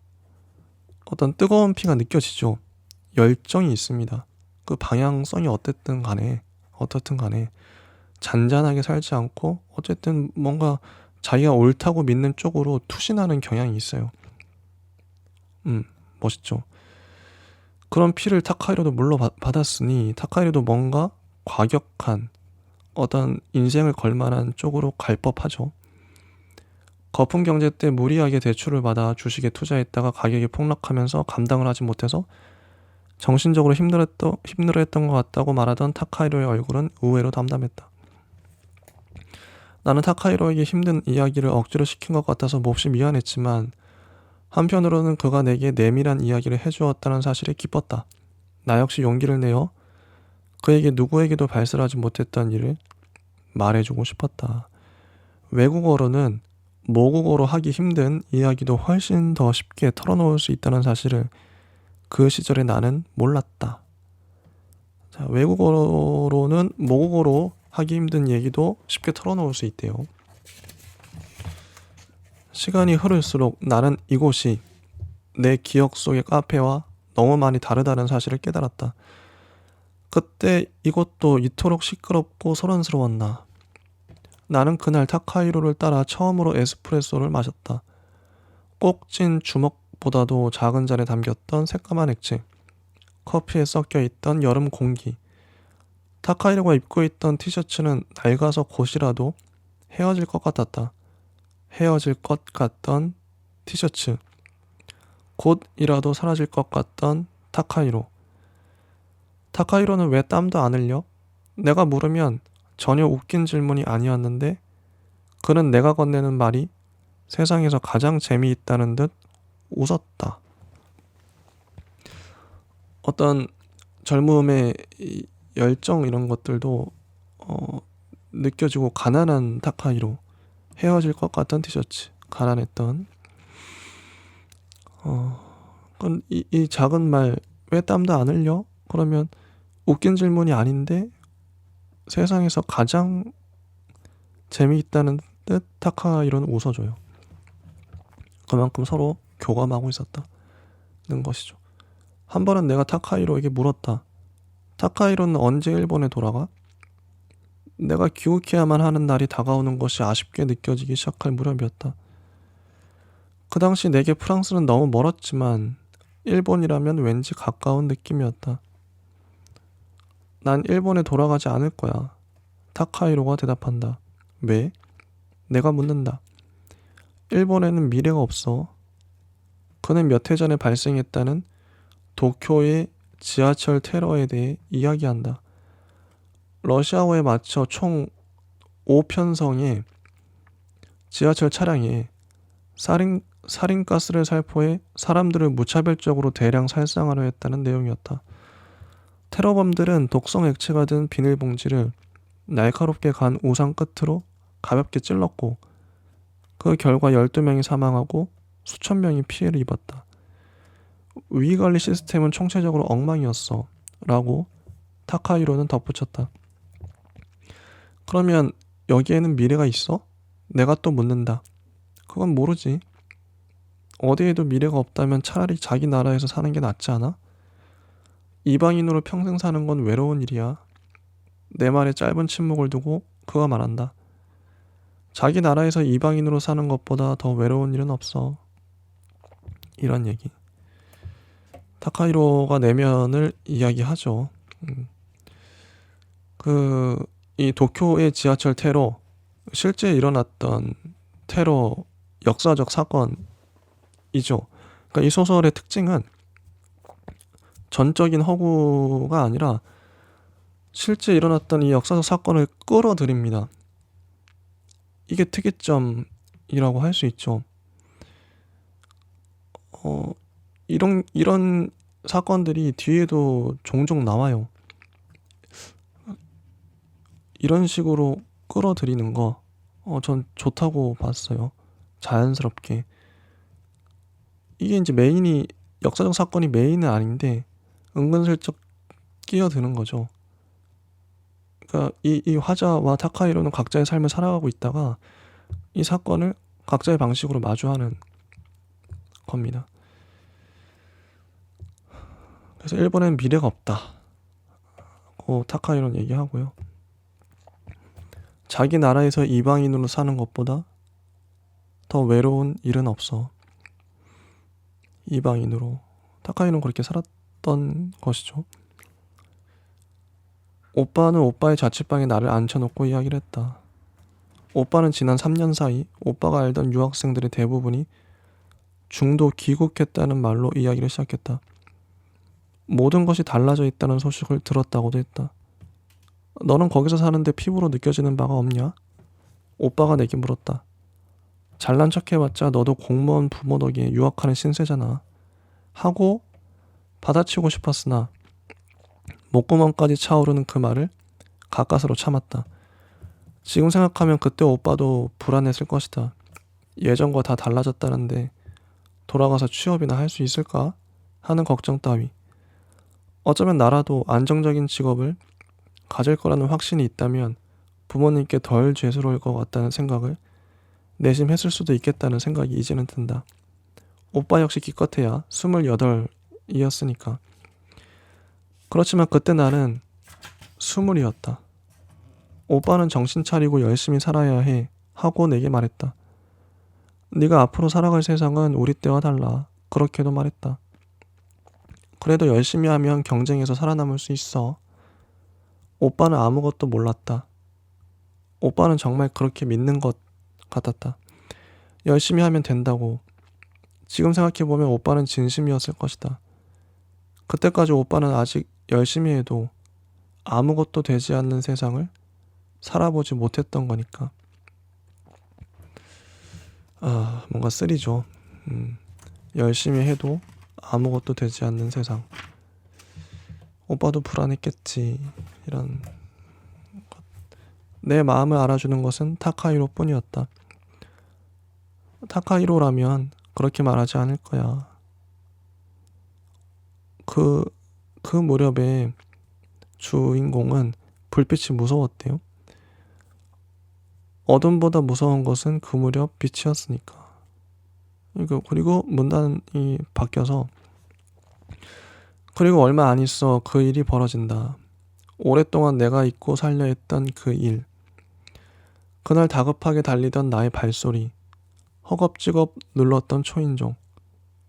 어떤 뜨거운 피가 느껴지죠. 열정이 있습니다. 그 방향성이 어떻든 간에 잔잔하게 살지 않고 어쨌든 뭔가 자기가 옳다고 믿는 쪽으로 투신하는 경향이 있어요. 멋있죠. 그런 피를 타카히로도 물러받았으니 타카히로도 뭔가 과격한 어떤 인생을 걸만한 쪽으로 갈 법하죠. 거품 경제 때 무리하게 대출을 받아 주식에 투자했다가 가격이 폭락하면서 감당을 하지 못해서 정신적으로 힘들어했던 것 같다고 말하던 타카히로의 얼굴은 의외로 담담했다. 나는 타카히로에게 힘든 이야기를 억지로 시킨 것 같아서 몹시 미안했지만 한편으로는 그가 내게 내밀한 이야기를 해주었다는 사실에 기뻤다. 나 역시 용기를 내어 그에게 누구에게도 발설하지 못했던 일을 말해주고 싶었다. 외국어로는 모국어로 하기 힘든 이야기도 훨씬 더 쉽게 털어놓을 수 있다는 사실을 그 시절에 나는 몰랐다. 자, 외국어로는 모국어로 하기 힘든 얘기도 쉽게 털어놓을 수 있대요. 시간이 흐를수록 나는 이곳이 내 기억 속의 카페와 너무 많이 다르다는 사실을 깨달았다. 그때 이곳도 이토록 시끄럽고 소란스러웠나. 나는 그날 타카히로를 따라 처음으로 에스프레소를 마셨다. 꼭진 주먹보다도 작은 잔에 담겼던 새까만 액체, 커피에 섞여있던 여름 공기. 타카히로가 입고 있던 티셔츠는 낡아서 곧이라도 헤어질 것 같았다. 헤어질 것 같던 티셔츠. 곧이라도 사라질 것 같던 타카히로. 타카히로는 왜 땀도 안 흘려? 내가 물으면 전혀 웃긴 질문이 아니었는데 그는 내가 건네는 말이 세상에서 가장 재미있다는 듯 웃었다. 어떤 젊음의 열정 이런 것들도 느껴지고 가난한 타카히로, 헤어질 것 같던 티셔츠, 가난했던 이 작은 말 왜 땀도 안 흘려? 그러면 웃긴 질문이 아닌데 세상에서 가장 재미있다는 듯 타카히로는 웃어줘요. 그만큼 서로 교감하고 있었다는 것이죠. 한 번은 내가 타카히로에게 물었다. 타카히로는 언제 일본에 돌아가? 내가 귀국해야만 하는 날이 다가오는 것이 아쉽게 느껴지기 시작할 무렵이었다. 그 당시 내게 프랑스는 너무 멀었지만 일본이라면 왠지 가까운 느낌이었다. 난 일본에 돌아가지 않을 거야. 타카히로가 대답한다. 왜? 내가 묻는다. 일본에는 미래가 없어. 그는 몇 해 전에 발생했다는 도쿄의 지하철 테러에 대해 이야기한다. 러시아어에 맞춰 총 5편성의 지하철 차량에 살인가스를 살포해 사람들을 무차별적으로 대량 살상하려 했다는 내용이었다. 테러범들은 독성 액체가 든 비닐봉지를 날카롭게 간 우산 끝으로 가볍게 찔렀고 그 결과 12명이 사망하고 수천 명이 피해를 입었다. 위기관리 시스템은 총체적으로 엉망이었어 라고 타카히로는 덧붙였다. 그러면 여기에는 미래가 있어? 내가 또 묻는다. 그건 모르지. 어디에도 미래가 없다면 차라리 자기 나라에서 사는 게 낫지 않아? 이방인으로 평생 사는 건 외로운 일이야. 내 말에 짧은 침묵을 두고 그가 말한다. 자기 나라에서 이방인으로 사는 것보다 더 외로운 일은 없어. 이런 얘기. 타카히로가 내면을 이야기하죠. 이 도쿄의 지하철 테러, 실제 일어났던 테러 역사적 사건이죠. 그러니까 이 소설의 특징은 전적인 허구가 아니라 실제 일어났던 이 역사적 사건을 끌어들입니다. 이게 특이점이라고 할 수 있죠. 이런 사건들이 뒤에도 종종 나와요. 이런 식으로 끌어들이는 거, 전 좋다고 봤어요. 자연스럽게. 이게 이제 메인이, 역사적 사건이 메인은 아닌데, 은근슬쩍 끼어드는 거죠. 그러니까 이 화자와 타카히로는 각자의 삶을 살아가고 있다가, 이 사건을 각자의 방식으로 마주하는 겁니다. 그래서 일본엔 미래가 없다고 타카히로는 얘기하고요. 자기 나라에서 이방인으로 사는 것보다 더 외로운 일은 없어. 이방인으로. 타카히로는 그렇게 살았던 것이죠. 오빠는 오빠의 자취방에 나를 앉혀놓고 이야기를 했다. 오빠는 지난 3년 사이 오빠가 알던 유학생들의 대부분이 중도 귀국했다는 말로 이야기를 시작했다. 모든 것이 달라져 있다는 소식을 들었다고도 했다. 너는 거기서 사는데 피부로 느껴지는 바가 없냐? 오빠가 내게 물었다. 잘난 척 해봤자 너도 공무원 부모 덕에 유학하는 신세잖아. 하고 받아치고 싶었으나 목구멍까지 차오르는 그 말을 가까스로 참았다. 지금 생각하면 그때 오빠도 불안했을 것이다. 예전과 다 달라졌다는데 돌아가서 취업이나 할 수 있을까? 하는 걱정 따위. 어쩌면 나라도 안정적인 직업을 가질 거라는 확신이 있다면 부모님께 덜 죄스러울 것 같다는 생각을 내심했을 수도 있겠다는 생각이 이제는 든다. 오빠 역시 기껏해야 28이었으니까. 그렇지만 그때 나는 20이었다. 오빠는 정신 차리고 열심히 살아야 해 하고 내게 말했다. 네가 앞으로 살아갈 세상은 우리 때와 달라. 그렇게도 말했다. 그래도 열심히 하면 경쟁에서 살아남을 수 있어. 오빠는 아무것도 몰랐다. 오빠는 정말 그렇게 믿는 것 같았다. 열심히 하면 된다고. 지금 생각해보면 오빠는 진심이었을 것이다. 그때까지 오빠는 아직 열심히 해도 아무것도 되지 않는 세상을 살아보지 못했던 거니까. 뭔가 쓰리죠. 열심히 해도 아무것도 되지 않는 세상. 오빠도 불안했겠지. 이런 것. 내 마음을 알아주는 것은 타카히로 뿐이었다. 타카히로라면 그렇게 말하지 않을 거야. 그 무렵에 주인공은 불빛이 무서웠대요. 어둠보다 무서운 것은 그 무렵 빛이었으니까. 그리고 문단이 바뀌어서, 그리고 얼마 안 있어 그 일이 벌어진다. 오랫동안 내가 잊고 살려 했던 그 일. 그날 다급하게 달리던 나의 발소리. 허겁지겁 눌렀던 초인종.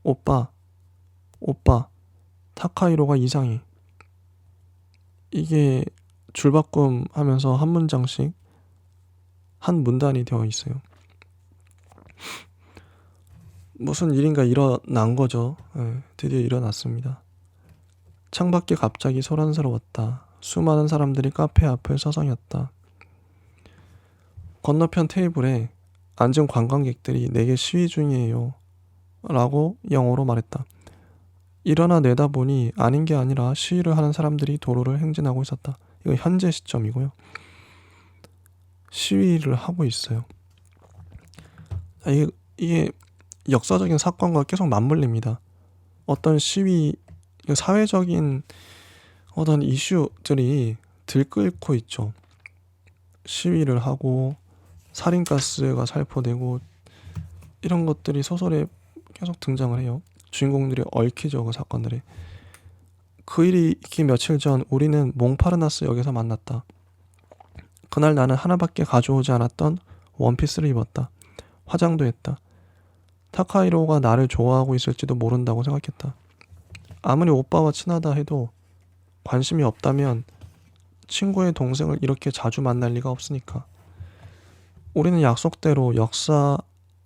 오빠, 타카히로가 이상해. 이게 줄바꿈 하면서 한 문장씩 한 문단이 되어 있어요. 무슨 일인가 일어난 거죠. 드디어 일어났습니다. 창밖이 갑자기 소란스러웠다. 수많은 사람들이 카페 앞을 서성였다. 건너편 테이블에 앉은 관광객들이 내게 시위 중이에요 라고 영어로 말했다. 일어나 내다보니 아닌 게 아니라 시위를 하는 사람들이 도로를 행진하고 있었다. 이거 현재 시점이고요. 시위를 하고 있어요. 이게 역사적인 사건과 계속 맞물립니다. 어떤 시위, 사회적인 어떤 이슈들이 들끓고 있죠. 시위를 하고 살인가스가 살포되고 이런 것들이 소설에 계속 등장을 해요. 주인공들이 얽히죠, 그 사건들이. 그 일이 있기 며칠 전 우리는 몽파르나스 역에서 만났다. 그날 나는 하나밖에 가져오지 않았던 원피스를 입었다. 화장도 했다. 타카히로가 나를 좋아하고 있을지도 모른다고 생각했다. 아무리 오빠와 친하다 해도 관심이 없다면 친구의 동생을 이렇게 자주 만날 리가 없으니까. 우리는 약속대로 역사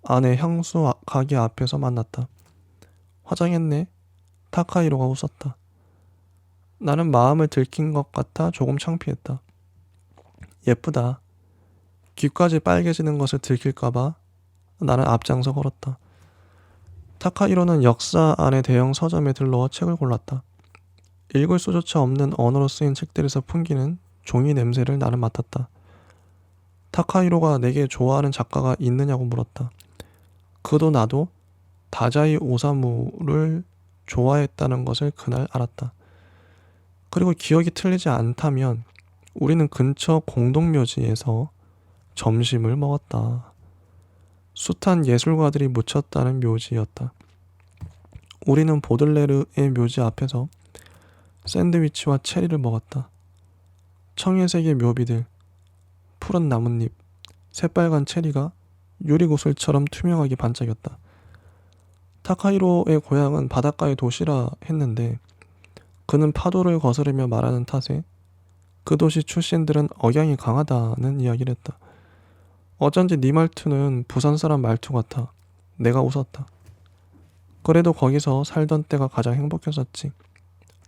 안의 향수 가게 앞에서 만났다. 화장했네? 타카히로가 웃었다. 나는 마음을 들킨 것 같아 조금 창피했다. 예쁘다. 귀까지 빨개지는 것을 들킬까봐 나는 앞장서 걸었다. 타카히로는 역사 안의 대형 서점에 들러 책을 골랐다. 읽을 수조차 없는 언어로 쓰인 책들에서 풍기는 종이 냄새를 나는 맡았다. 타카히로가 내게 좋아하는 작가가 있느냐고 물었다. 그도 나도 다자이 오사무를 좋아했다는 것을 그날 알았다. 그리고 기억이 틀리지 않다면 우리는 근처 공동묘지에서 점심을 먹었다. 숱한 예술가들이 묻혔다는 묘지였다. 우리는 보들레르의 묘지 앞에서 샌드위치와 체리를 먹었다. 청회색의 묘비들, 푸른 나뭇잎, 새빨간 체리가 유리구슬처럼 투명하게 반짝였다. 타카히로의 고향은 바닷가의 도시라 했는데 그는 파도를 거스르며 말하는 탓에 그 도시 출신들은 억양이 강하다는 이야기를 했다. 어쩐지 네 말투는 부산 사람 말투 같아. 내가 웃었다. 그래도 거기서 살던 때가 가장 행복했었지.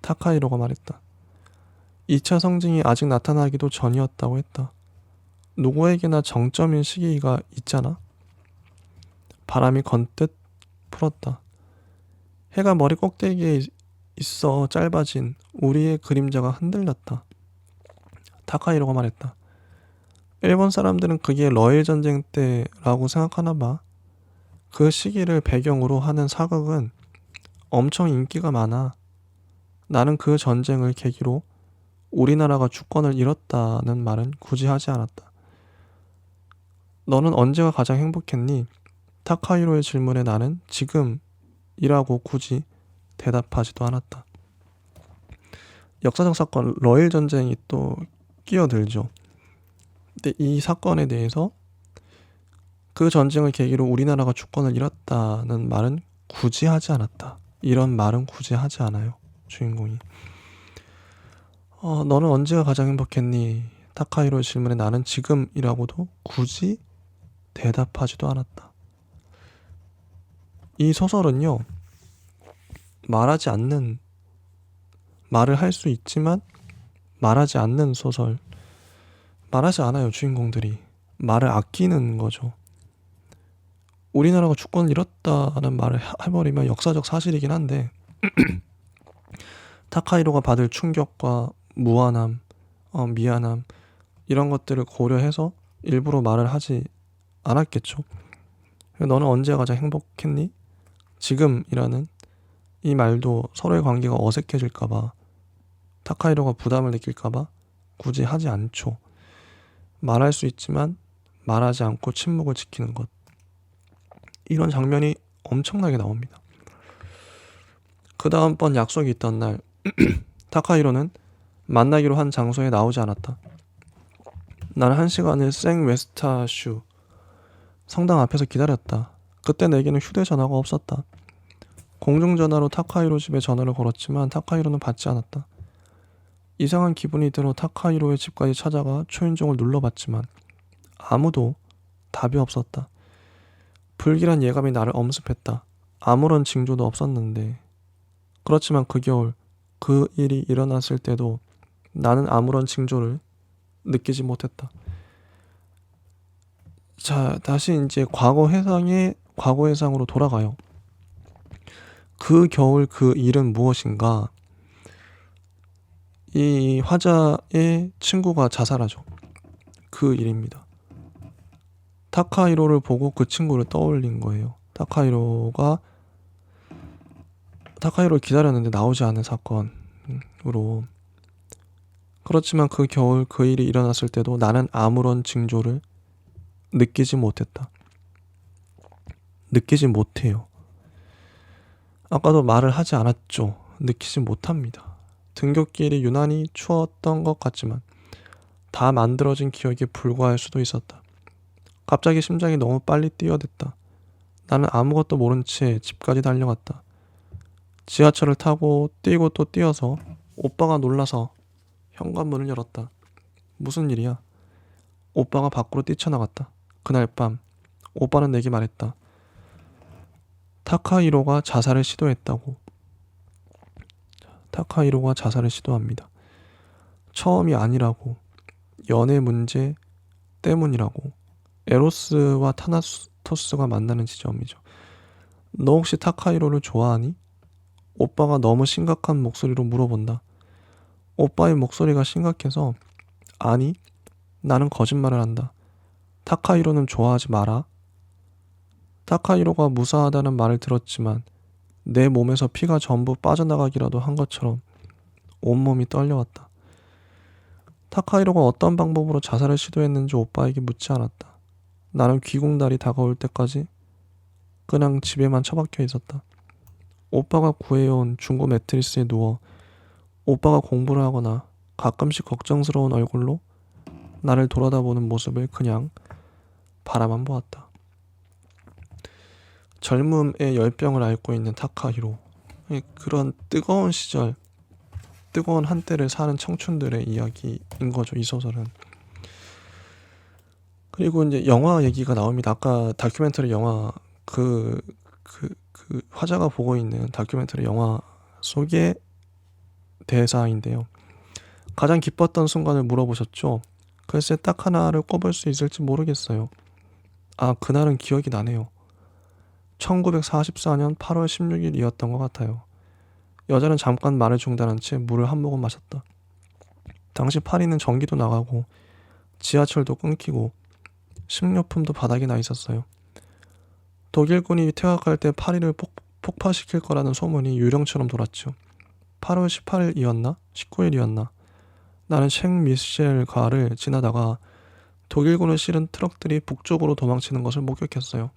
타카히로가 말했다. 2차 성징이 아직 나타나기도 전이었다고 했다. 누구에게나 정점인 시기가 있잖아. 바람이 건뜻 풀었다. 해가 머리 꼭대기에 있어 짧아진 우리의 그림자가 흔들렸다. 타카히로가 말했다. 일본 사람들은 그게 러일 전쟁 때라고 생각하나 봐. 그 시기를 배경으로 하는 사극은 엄청 인기가 많아. 나는 그 전쟁을 계기로 우리나라가 주권을 잃었다는 말은 굳이 하지 않았다. 너는 언제가 가장 행복했니? 타카히로의 질문에 나는 지금이라고 굳이 대답하지도 않았다. 역사적 사건 러일 전쟁이 또 끼어들죠. 근데 이 사건에 대해서 그 전쟁을 계기로 우리나라가 주권을 잃었다는 말은 굳이 하지 않았다. 이런 말은 굳이 하지 않아요. 주인공이. 너는 언제가 가장 행복했니? 타카히로의 질문에 나는 지금이라고도 굳이 대답하지도 않았다. 이 소설은요. 말을 할 수 있지만 말하지 않는 소설. 말하지 않아요. 주인공들이. 말을 아끼는 거죠. 우리나라가 주권을 잃었다는 말을 해버리면 역사적 사실이긴 한데 타카히로가 받을 충격과 무안함, 미안함 이런 것들을 고려해서 일부러 말을 하지 않았겠죠. 너는 언제 가장 행복했니? 지금이라는 이 말도 서로의 관계가 어색해질까봐 타카히로가 부담을 느낄까봐 굳이 하지 않죠. 말할 수 있지만 말하지 않고 침묵을 지키는 것. 이런 장면이 엄청나게 나옵니다. 그 다음번 약속이 있던 날 타카히로는 만나기로 한 장소에 나오지 않았다. 나는 1시간을 생웨스타슈 성당 앞에서 기다렸다. 그때 내게는 휴대전화가 없었다. 공중전화로 타카히로 집에 전화를 걸었지만 타카히로는 받지 않았다. 이상한 기분이 들어 타카히로의 집까지 찾아가 초인종을 눌러봤지만 아무도 답이 없었다. 불길한 예감이 나를 엄습했다. 아무런 징조도 없었는데 그렇지만 그 겨울 그 일이 일어났을 때도 나는 아무런 징조를 느끼지 못했다. 자, 다시 이제 과거 회상으로 돌아가요. 그 겨울 그 일은 무엇인가? 이 화자의 친구가 자살하죠. 그 일입니다. 타카히로를 보고 그 친구를 떠올린 거예요. 타카히로를 기다렸는데 나오지 않은 사건으로. 그렇지만 그 겨울 그 일이 일어났을 때도 나는 아무런 징조를 느끼지 못했다. 느끼지 못해요. 아까도 말을 하지 않았죠. 느끼지 못합니다. 등굣길이 유난히 추웠던 것 같지만 다 만들어진 기억에 불과할 수도 있었다. 갑자기 심장이 너무 빨리 뛰어댔다. 나는 아무것도 모른 채 집까지 달려갔다. 지하철을 타고 뛰고 또 뛰어서 오빠가 놀라서 현관문을 열었다. 무슨 일이야? 오빠가 밖으로 뛰쳐나갔다. 그날 밤 오빠는 내게 말했다. 타카히로가 자살을 시도했다고. 타카히로가 자살을 시도합니다. 처음이 아니라고. 연애 문제 때문이라고. 에로스와 타나토스가 만나는 지점이죠. 너 혹시 타카히로를 좋아하니? 오빠가 너무 심각한 목소리로 물어본다. 오빠의 목소리가 심각해서 아니, 나는 거짓말을 한다. 타카히로는 좋아하지 마라. 타카히로가 무사하다는 말을 들었지만 내 몸에서 피가 전부 빠져나가기라도 한 것처럼 온몸이 떨려왔다. 타카히로가 어떤 방법으로 자살을 시도했는지 오빠에게 묻지 않았다. 나는 귀국날이 다가올 때까지 그냥 집에만 처박혀 있었다. 오빠가 구해온 중고 매트리스에 누워 오빠가 공부를 하거나 가끔씩 걱정스러운 얼굴로 나를 돌아다보는 모습을 그냥 바라만 보았다. 젊음의 열병을 앓고 있는 타카히로, 그런 뜨거운 시절, 뜨거운 한때를 사는 청춘들의 이야기인 거죠, 이 소설은. 그리고 이제 영화 얘기가 나옵니다. 아까 다큐멘터리 영화 그 화자가 보고 있는 다큐멘터리 영화 속의 대사인데요. 가장 기뻤던 순간을 물어보셨죠? 글쎄 딱 하나를 꼽을 수 있을지 모르겠어요. 아, 그날은 기억이 나네요. 1944년 8월 16일이었던 것 같아요. 여자는 잠깐 말을 중단한 채 물을 한 모금 마셨다. 당시 파리는 전기도 나가고 지하철도 끊기고 식료품도 바닥에 나 있었어요. 독일군이 퇴각할 때 파리를 폭파시킬 거라는 소문이 유령처럼 돌았죠. 8월 18일이었나? 19일이었나? 나는 쉥미셸 가를 지나다가 독일군을 실은 트럭들이 북쪽으로 도망치는 것을 목격했어요.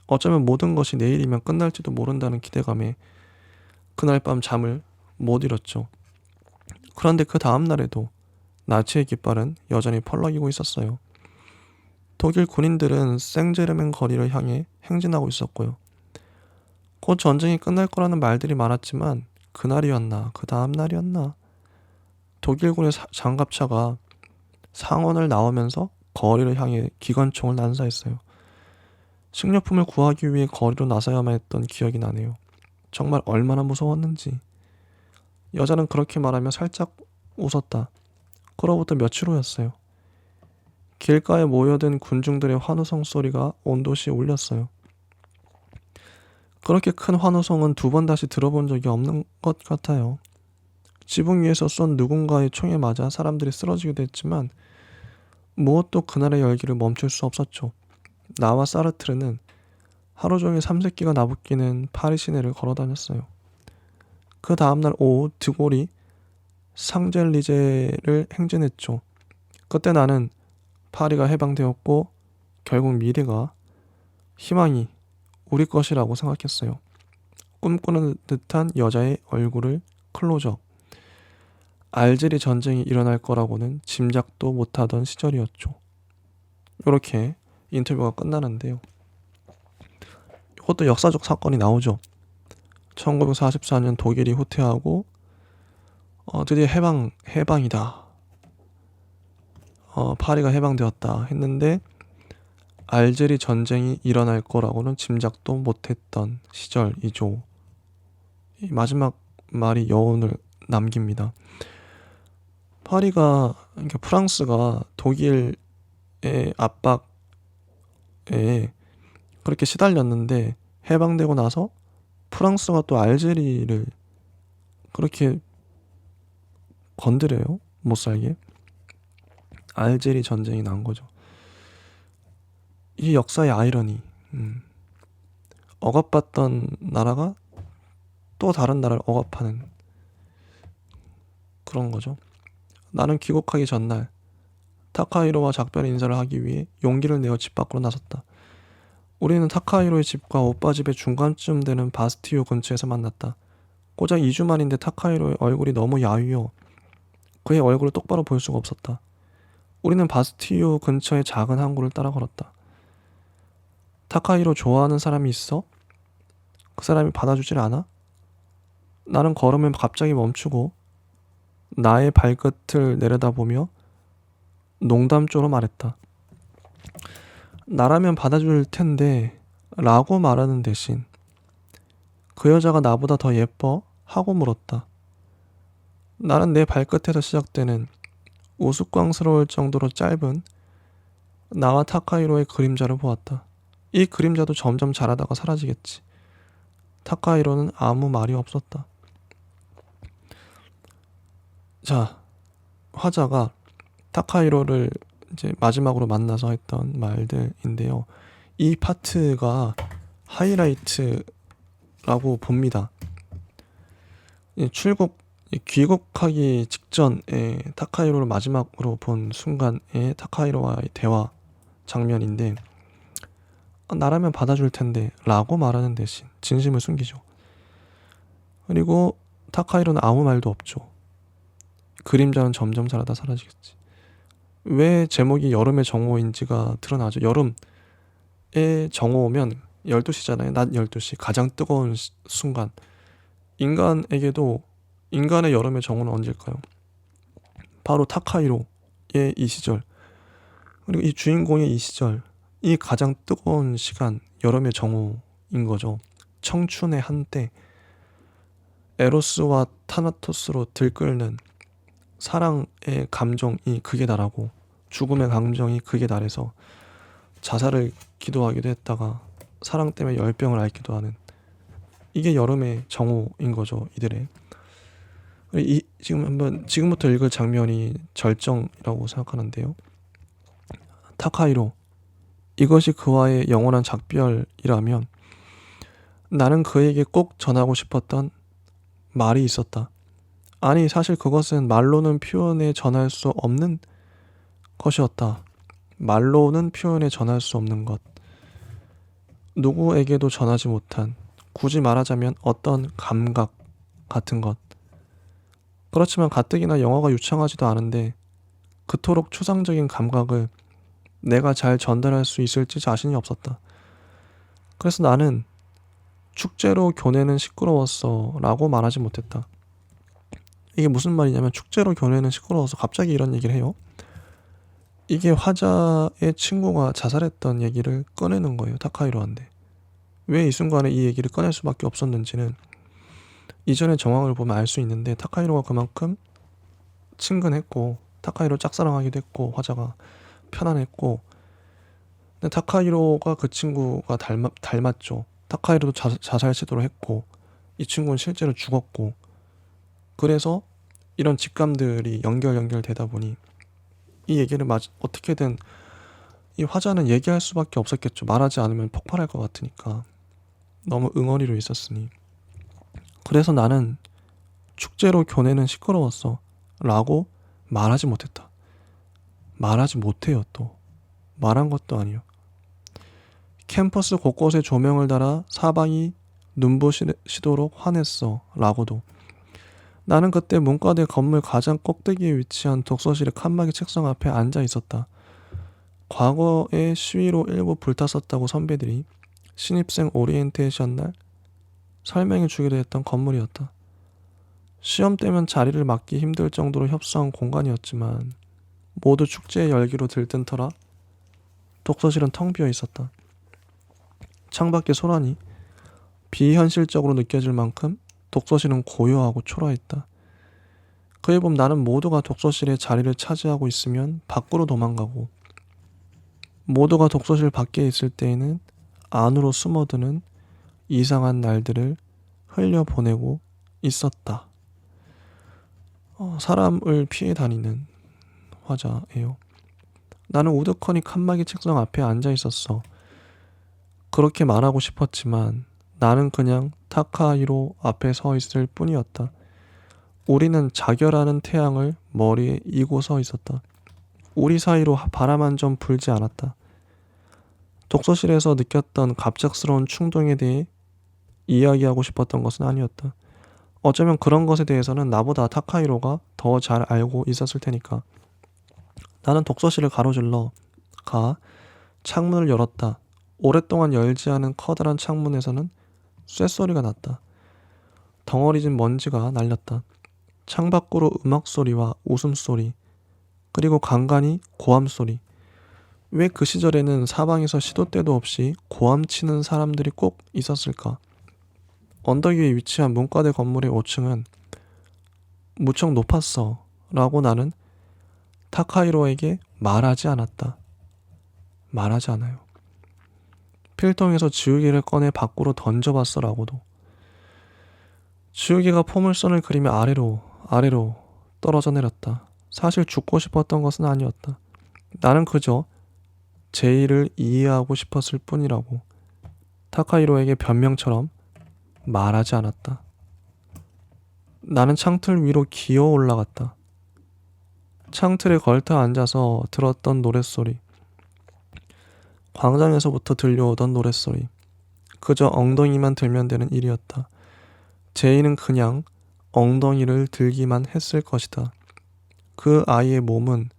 어쩌면 모든 것이 내일이면 끝날지도 모른다는 기대감에 그날 밤 잠을 못 이뤘죠. 그런데 그 다음 날에도 나치의 깃발은 여전히 펄럭이고 있었어요. 독일 군인들은 생제르맹 거리를 향해 행진하고 있었고요. 곧 전쟁이 끝날 거라는 말들이 많았지만 그날이었나 그 다음 날이었나 독일군의 장갑차가 상원을 나오면서 거리를 향해 기관총을 난사했어요. 식료품을 구하기 위해 거리로 나서야만 했던 기억이 나네요. 정말 얼마나 무서웠는지. 여자는 그렇게 말하며 살짝 웃었다. 그로부터 며칠 후였어요. 길가에 모여든 군중들의 환호성 소리가 온 도시에 울렸어요. 그렇게 큰 환호성은 두 번 다시 들어본 적이 없는 것 같아요. 지붕 위에서 쏜 누군가의 총에 맞아 사람들이 쓰러지기도 했지만 무엇도 그날의 열기를 멈출 수 없었죠. 나와 사르트르는 하루 종일 삼색기가 나부끼는 파리 시내를 걸어다녔어요. 그 다음날 오후 드골이 상젤리제를 행진했죠. 그때 나는 파리가 해방되었고 결국 미래가, 희망이 우리 것이라고 생각했어요. 꿈꾸는 듯한 여자의 얼굴을 클로즈업. 알제리 전쟁이 일어날 거라고는 짐작도 못하던 시절이었죠. 이렇게 인터뷰가 끝나는데요. 이것도 역사적 사건이 나오죠. 1944년 독일이 후퇴하고 드디어 해방이다. 파리가 해방되었다 했는데 알제리 전쟁이 일어날 거라고는 짐작도 못했던 시절이죠. 이 마지막 말이 여운을 남깁니다. 그러니까 프랑스가 독일의 압박에 그렇게 시달렸는데 해방되고 나서 프랑스가 또 알제리를 그렇게 건드려요. 못살게. 알제리 전쟁이 난 거죠. 이 역사의 아이러니. 억압받던 나라가 또 다른 나라를 억압하는 그런 거죠. 나는 귀국하기 전날 타카히로와 작별 인사를 하기 위해 용기를 내어 집 밖으로 나섰다. 우리는 타카히로의 집과 오빠 집의 중간쯤 되는 바스티유 근처에서 만났다. 고작 2주 만인데 타카히로의 얼굴이 너무 야위어 그의 얼굴을 똑바로 볼 수가 없었다. 우리는 바스티유 근처의 작은 항구를 따라 걸었다. 타카히로 좋아하는 사람이 있어? 그 사람이 받아주질 않아? 나는 걸음을 갑자기 멈추고 나의 발끝을 내려다보며 농담조로 말했다. 나라면 받아줄 텐데 라고 말하는 대신 그 여자가 나보다 더 예뻐? 하고 물었다. 나는 내 발끝에서 시작되는 우스꽝스러울 정도로 짧은 나와 타카히로의 그림자를 보았다. 이 그림자도 점점 자라다가 사라지겠지. 타카히로는 아무 말이 없었다. 자, 화자가 타카히로를 이제 마지막으로 만나서 했던 말들인데요. 이 파트가 하이라이트라고 봅니다. 귀국하기 직전에 타카히로를 마지막으로 본 순간에 타카히로와의 대화 장면인데, 나라면 받아줄 텐데 라고 말하는 대신 진심을 숨기죠. 그리고 타카히로는 아무 말도 없죠. 그림자는 점점 자라다 사라지겠지. 왜 제목이 여름의 정오인지가 드러나죠. 여름의 정오면 12시잖아요. 낮 12시. 가장 뜨거운 순간. 인간에게도 인간의 여름의 정오는 언제일까요? 바로 타카히로의 이 시절. 그리고 이 주인공의 이 시절. 이 가장 뜨거운 시간. 여름의 정오인 거죠. 청춘의 한때. 에로스와 타나토스로 들끓는 사랑의 감정이 극에 달하고 죽음의 감정이 극에 달해서 자살을 기도하기도 했다가 사랑 때문에 열병을 앓기도 하는, 이게 여름의 정오인 거죠. 이들의. 지금부터 읽을 장면이 절정이라고 생각하는데요. 타카히로, 이것이 그와의 영원한 작별이라면 나는 그에게 꼭 전하고 싶었던 말이 있었다. 아니, 사실 그것은 말로는 표현에 전할 수 없는 것이었다. 말로는 표현에 전할 수 없는 것. 누구에게도 전하지 못한, 굳이 말하자면 어떤 감각 같은 것. 그렇지만 가뜩이나 영어가 유창하지도 않은데 그토록 추상적인 감각을 내가 잘 전달할 수 있을지 자신이 없었다. 그래서 나는 축제로 교내는 시끄러웠어 라고 말하지 못했다. 이게 무슨 말이냐면, 축제로 교내는 시끄러워서 갑자기 이런 얘기를 해요. 이게 화자의 친구가 자살했던 얘기를 꺼내는 거예요. 타카히로한테. 왜 이 순간에 이 얘기를 꺼낼 수밖에 없었는지는 이전의 정황을 보면 알 수 있는데, 타카히로가 그만큼 친근했고 타카히로 짝사랑하기도 했고 화자가 편안했고, 근데 타카히로가 그 친구가 닮았죠. 타카히로도 자살 시도를 했고 이 친구는 실제로 죽었고, 그래서 이런 직감들이 연결되다 보니 이 얘기를 어떻게든 이 화자는 얘기할 수밖에 없었겠죠. 말하지 않으면 폭발할 것 같으니까. 너무 응어리로 있었으니. 그래서 나는 축제로 교내는 시끄러웠어 라고 말하지 못했다. 말하지 못해요. 또 말한 것도 아니요. 캠퍼스 곳곳에 조명을 달아 사방이 눈부시도록 환했어 라고도. 나는 그때 문과대 건물 가장 꼭대기에 위치한 독서실의 칸막이 책상 앞에 앉아 있었다. 과거에 시위로 일부 불탔었다고 선배들이 신입생 오리엔테이션 날 설명해 주기로 했던 건물이었다. 시험 때면 자리를 맡기 힘들 정도로 협소한 공간이었지만 모두 축제의 열기로 들뜬 터라 독서실은 텅 비어 있었다. 창밖의 소란이 비현실적으로 느껴질 만큼 독서실은 고요하고 초라했다. 그에 봄 나는 모두가 독서실에 자리를 차지하고 있으면 밖으로 도망가고, 모두가 독서실 밖에 있을 때에는 안으로 숨어드는 이상한 날들을 흘려보내고 있었다. 사람을 피해 다니는 화자예요. 나는 우두커니 칸막이 책상 앞에 앉아 있었어. 그렇게 말하고 싶었지만 나는 그냥 타카히로 앞에 서 있을 뿐이었다. 우리는 자결하는 태양을 머리에 이고 서 있었다. 우리 사이로 바람 한 점 불지 않았다. 독서실에서 느꼈던 갑작스러운 충동에 대해 이야기하고 싶었던 것은 아니었다. 어쩌면 그런 것에 대해서는 나보다 타카히로가 더 잘 알고 있었을 테니까. 나는 독서실을 가로질러 가 창문을 열었다. 오랫동안 열지 않은 커다란 창문에서는 쇳소리가 났다. 덩어리진 먼지가 날렸다. 창밖으로 음악소리와 웃음소리, 그리고 간간히 고함소리. 왜 그 시절에는 사방에서 시도 때도 없이 고함치는 사람들이 꼭 있었을까? 언덕 위에 위치한 문과대 건물의 5층은 무척 높았어 라고 나는 타카히로에게 말하지 않았다. 말하지 않아요. 필통에서 지우개를 꺼내 밖으로 던져봤어 라고도. 지우개가 포물선을 그리며 아래로 떨어져 내렸다. 사실 죽고 싶었던 것은 아니었다. 나는 그저 제이를 이해하고 싶었을 뿐이라고 타카히로에게 변명처럼 말하지 않았다. 나는 창틀 위로 기어 올라갔다. 창틀에 걸터 앉아서 들었던 노랫소리, 광장에서부터 들려오던 노랫소리, 그저 엉덩이만 들면 되는 일이었다. 제이는 그냥 엉덩이를 들기만 했을 것이다. 그 아이의 몸은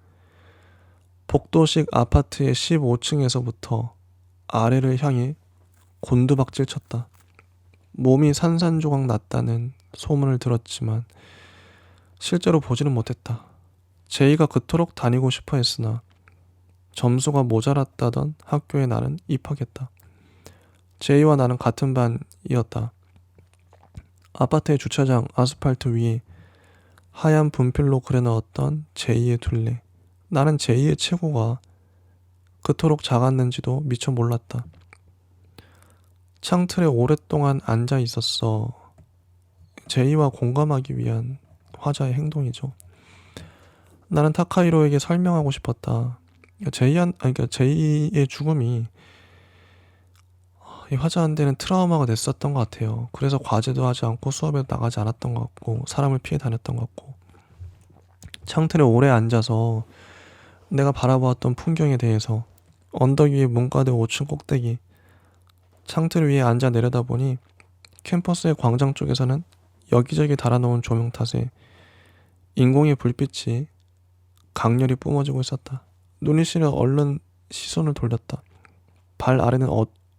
복도식 아파트의 15층에서부터 아래를 향해 곤두박질 쳤다. 몸이 산산조각 났다는 소문을 들었지만 실제로 보지는 못했다. 제이가 그토록 다니고 싶어 했으나 점수가 모자랐다던 학교에 나는 입학했다. 제이와 나는 같은 반이었다. 아파트의 주차장 아스팔트 위에 하얀 분필로 그려넣었던 제이의 둘레. 나는 제이의 체구가 그토록 작았는지도 미처 몰랐다. 창틀에 오랫동안 앉아 있었어. 제이와 공감하기 위한 화자의 행동이죠. 나는 타카히로에게 설명하고 싶었다. 제이의 죽음이 이 화자한테는 트라우마가 됐었던 것 같아요. 그래서 과제도 하지 않고 수업에도 나가지 않았던 것 같고 사람을 피해 다녔던 것 같고 창틀에 오래 앉아서 내가 바라보았던 풍경에 대해서 언덕 위에 문과대 5층 꼭대기 창틀 위에 앉아 내려다보니 캠퍼스의 광장 쪽에서는 여기저기 달아놓은 조명 탓에 인공의 불빛이 강렬히 뿜어지고 있었다. 눈이 시려 얼른 시선을 돌렸다. 발 아래는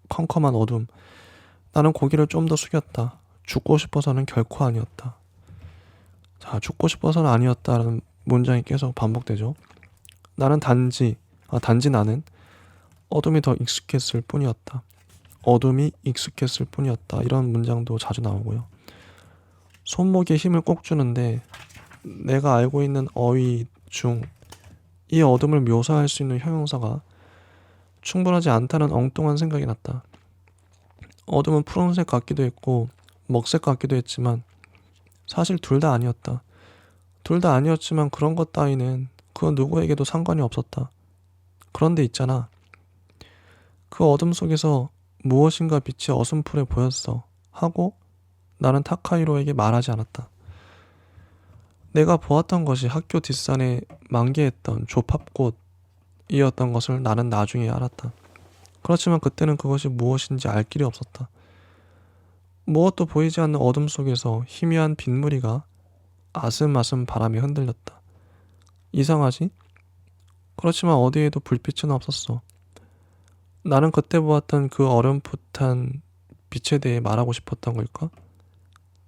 컴컴한 어둠. 나는 고개를 좀 더 숙였다. 죽고 싶어서는 결코 아니었다. 자, 죽고 싶어서는 아니었다는 문장이 계속 반복되죠. 단지 나는 어둠이 더 익숙했을 뿐이었다. 어둠이 익숙했을 뿐이었다. 이런 문장도 자주 나오고요. 손목에 힘을 꼭 주는데 내가 알고 있는 어휘 중 이 어둠을 묘사할 수 있는 형용사가 충분하지 않다는 엉뚱한 생각이 났다. 어둠은 푸른색 같기도 했고 먹색 같기도 했지만 사실 둘 다 아니었다. 둘 다 아니었지만 그런 것 따위는 그 누구에게도 상관이 없었다. 그런데 있잖아. 그 어둠 속에서 무엇인가 빛이 어슴푸레 보였어 하고 나는 타카히로에게 말하지 않았다. 내가 보았던 것이 학교 뒷산에 만개했던 조팝꽃이었던 것을 나는 나중에 알았다. 그렇지만 그때는 그것이 무엇인지 알 길이 없었다. 무엇도 보이지 않는 어둠 속에서 희미한 빗무리가 아슴아슴 바람에 흔들렸다. 이상하지? 그렇지만 어디에도 불빛은 없었어. 나는 그때 보았던 그 어렴풋한 빛에 대해 말하고 싶었던 걸까?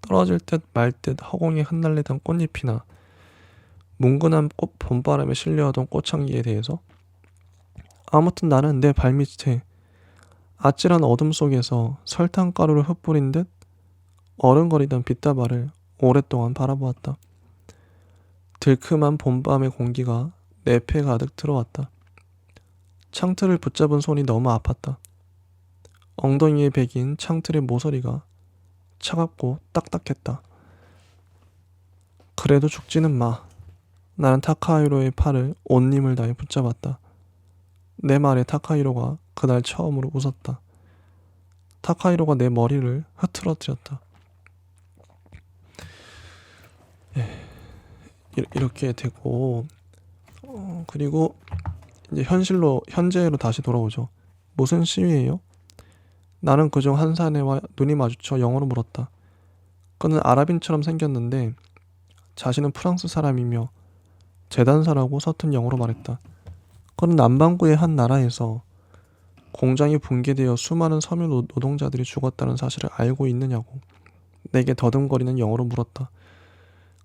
떨어질 듯 말 듯 허공에 흩날리던 꽃잎이나 뭉근한 꽃 봄바람에 실려오던 꽃향기에 대해서? 아무튼 나는 내 발밑에 아찔한 어둠 속에서 설탕가루를 흩뿌린 듯 어른거리던 빛다발을 오랫동안 바라보았다. 들큼한 봄밤의 공기가 내 폐 가득 들어왔다. 창틀을 붙잡은 손이 너무 아팠다. 엉덩이에 베긴 창틀의 모서리가 차갑고 딱딱했다. 그래도 죽지는 마. 나는 타카히로의 팔을 온 힘을 다해 붙잡았다. 내 말에 타카히로가 그날 처음으로 웃었다. 타카히로가 내 머리를 흐트러뜨렸다. 이렇게 되고 그리고 이제 현재로 다시 돌아오죠. 무슨 시위예요? 나는 그중 한 사내와 눈이 마주쳐 영어로 물었다. 그는 아랍인처럼 생겼는데 자신은 프랑스 사람이며 재단사라고 서툰 영어로 말했다. 그는 남반구의 한 나라에서 공장이 붕괴되어 수많은 섬유 노동자들이 죽었다는 사실을 알고 있느냐고 내게 더듬거리는 영어로 물었다.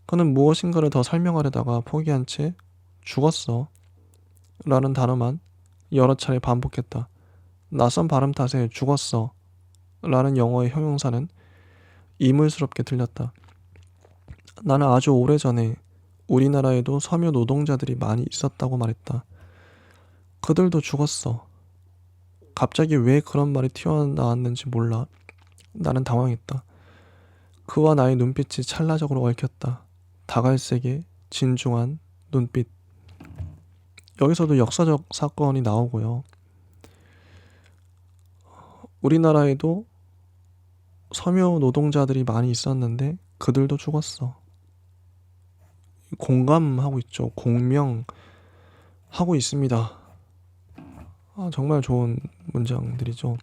그는 무엇인가를 더 설명하려다가 포기한 채 죽었어 라는 단어만 여러 차례 반복했다. 낯선 발음 탓에 죽었어 라는 영어의 형용사는 이물스럽게 들렸다. 나는 아주 오래전에 우리나라에도 섬유 노동자들이 많이 있었다고 말했다. 그들도 죽었어. 갑자기 왜 그런 말이 튀어나왔는지 몰라. 나는 당황했다. 그와 나의 눈빛이 찰나적으로 얽혔다. 다갈색의 진중한 눈빛. 여기서도 역사적 사건이 나오고요. 우리나라에도 섬유 노동자들이 많이 있었는데 그들도 죽었어. 공감하고 있죠. 공명하고 있습니다. 정말 좋은 문장들이죠.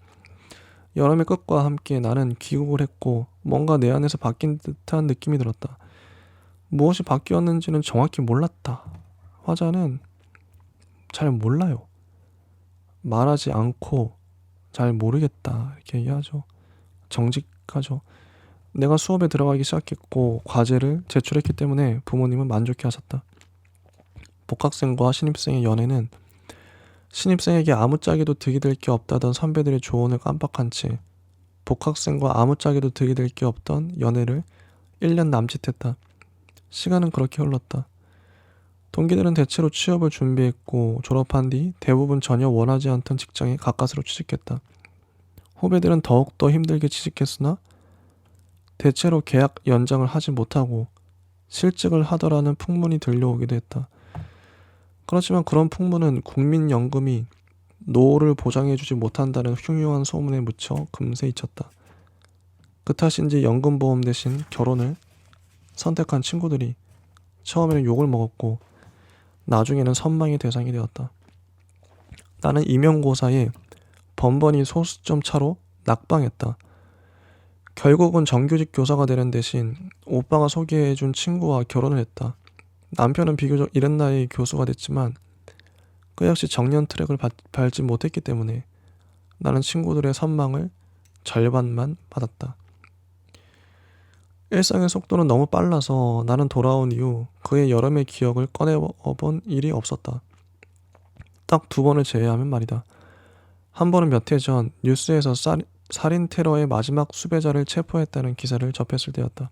여름의 끝과 함께 나는 귀국을 했고 뭔가 내 안에서 바뀐 듯한 느낌이 들었다. 무엇이 바뀌었는지는 정확히 몰랐다. 화자는 잘 몰라요. 말하지 않고 잘 모르겠다 이렇게 얘기하죠. 정직하죠. 내가 수업에 들어가기 시작했고 과제를 제출했기 때문에 부모님은 만족해 하셨다. 복학생과 신입생의 연애는 신입생에게 아무짝에도 득이 될 게 없다던 선배들의 조언을 깜빡한 채 복학생과 아무짝에도 득이 될 게 없던 연애를 1년 남짓했다. 시간은 그렇게 흘렀다. 동기들은 대체로 취업을 준비했고 졸업한 뒤 대부분 전혀 원하지 않던 직장에 가까스로 취직했다. 후배들은 더욱더 힘들게 취직했으나 대체로 계약 연장을 하지 못하고 실직을 하더라는 풍문이 들려오기도 했다. 그렇지만 그런 풍문은 국민연금이 노후를 보장해주지 못한다는 흉흉한 소문에 묻혀 금세 잊혔다. 그 탓인지 연금보험 대신 결혼을 선택한 친구들이 처음에는 욕을 먹었고 나중에는 선망의 대상이 되었다. 나는 임용고사에 번번이 소수점 차로 낙방했다. 결국은 정규직 교사가 되는 대신 오빠가 소개해준 친구와 결혼을 했다. 남편은 비교적 이른 나이에 교수가 됐지만 그 역시 정년 트랙을 밟지 못했기 때문에 나는 친구들의 선망을 절반만 받았다. 일상의 속도는 너무 빨라서 나는 돌아온 이후 그의 여름의 기억을 꺼내본 일이 없었다. 딱 2번을 제외하면 말이다. 한 번은 몇 해 전 뉴스에서 살인 테러의 마지막 수배자를 체포했다는 기사를 접했을 때였다.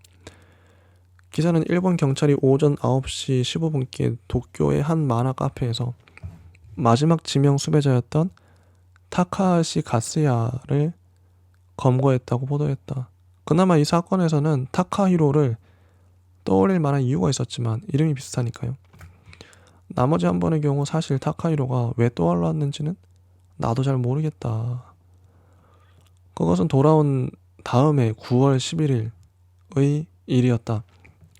기사는 일본 경찰이 오전 9시 15분께 도쿄의 한 만화 카페에서 마지막 지명 수배자였던 타카하시 가스야를 검거했다고 보도했다. 그나마 이 사건에서는 타카히로를 떠올릴 만한 이유가 있었지만 이름이 비슷하니까요. 나머지 한 번의 경우 사실 타카히로가 왜 떠올랐는지는 나도 잘 모르겠다. 그것은 돌아온 다음해 9월 11일의 일이었다.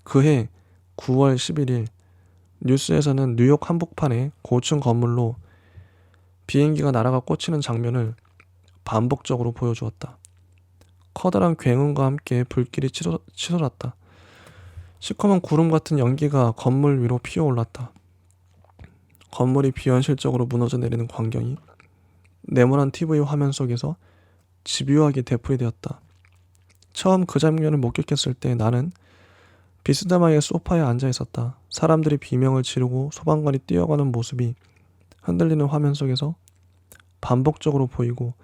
그해 9월 11일 뉴스에서는 뉴욕 한복판의 고층 건물로 비행기가 날아가 꽂히는 장면을 반복적으로 보여주었다. 커다란 굉음과 함께 불길이 치솟았다. 시커먼 구름 같은 연기가 건물 위로 피어올랐다. 건물이 비현실적으로 무너져 내리는 광경이 네모난 TV 화면 속에서 집요하게 되풀이되었다. 처음 그 장면을 목격했을 때 나는 비스다마의 소파에 앉아 있었다. 사람들이 비명을 지르고 소방관이 뛰어가는 모습이 흔들리는 화면 속에서 반복적으로 보이고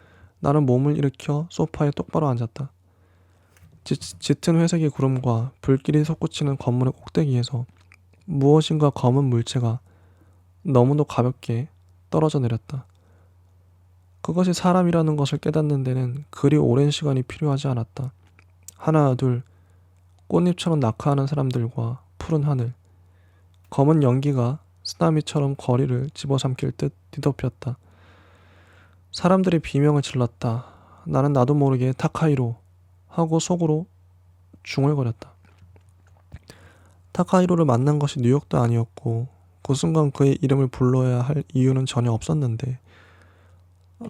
나는 몸을 일으켜 소파에 똑바로 앉았다. 짙은 회색의 구름과 불길이 솟구치는 건물의 꼭대기에서 무엇인가 검은 물체가 너무도 가볍게 떨어져 내렸다. 그것이 사람이라는 것을 깨닫는 데는 그리 오랜 시간이 필요하지 않았다. 하나 둘 꽃잎처럼 낙하하는 사람들과 푸른 하늘, 검은 연기가 쓰나미처럼 거리를 집어삼킬 듯 뒤덮였다. 사람들이 비명을 질렀다. 나는 나도 모르게 타카히로 하고 속으로 중얼거렸다. 타카히로를 만난 것이 뉴욕도 아니었고 그 순간 그의 이름을 불러야 할 이유는 전혀 없었는데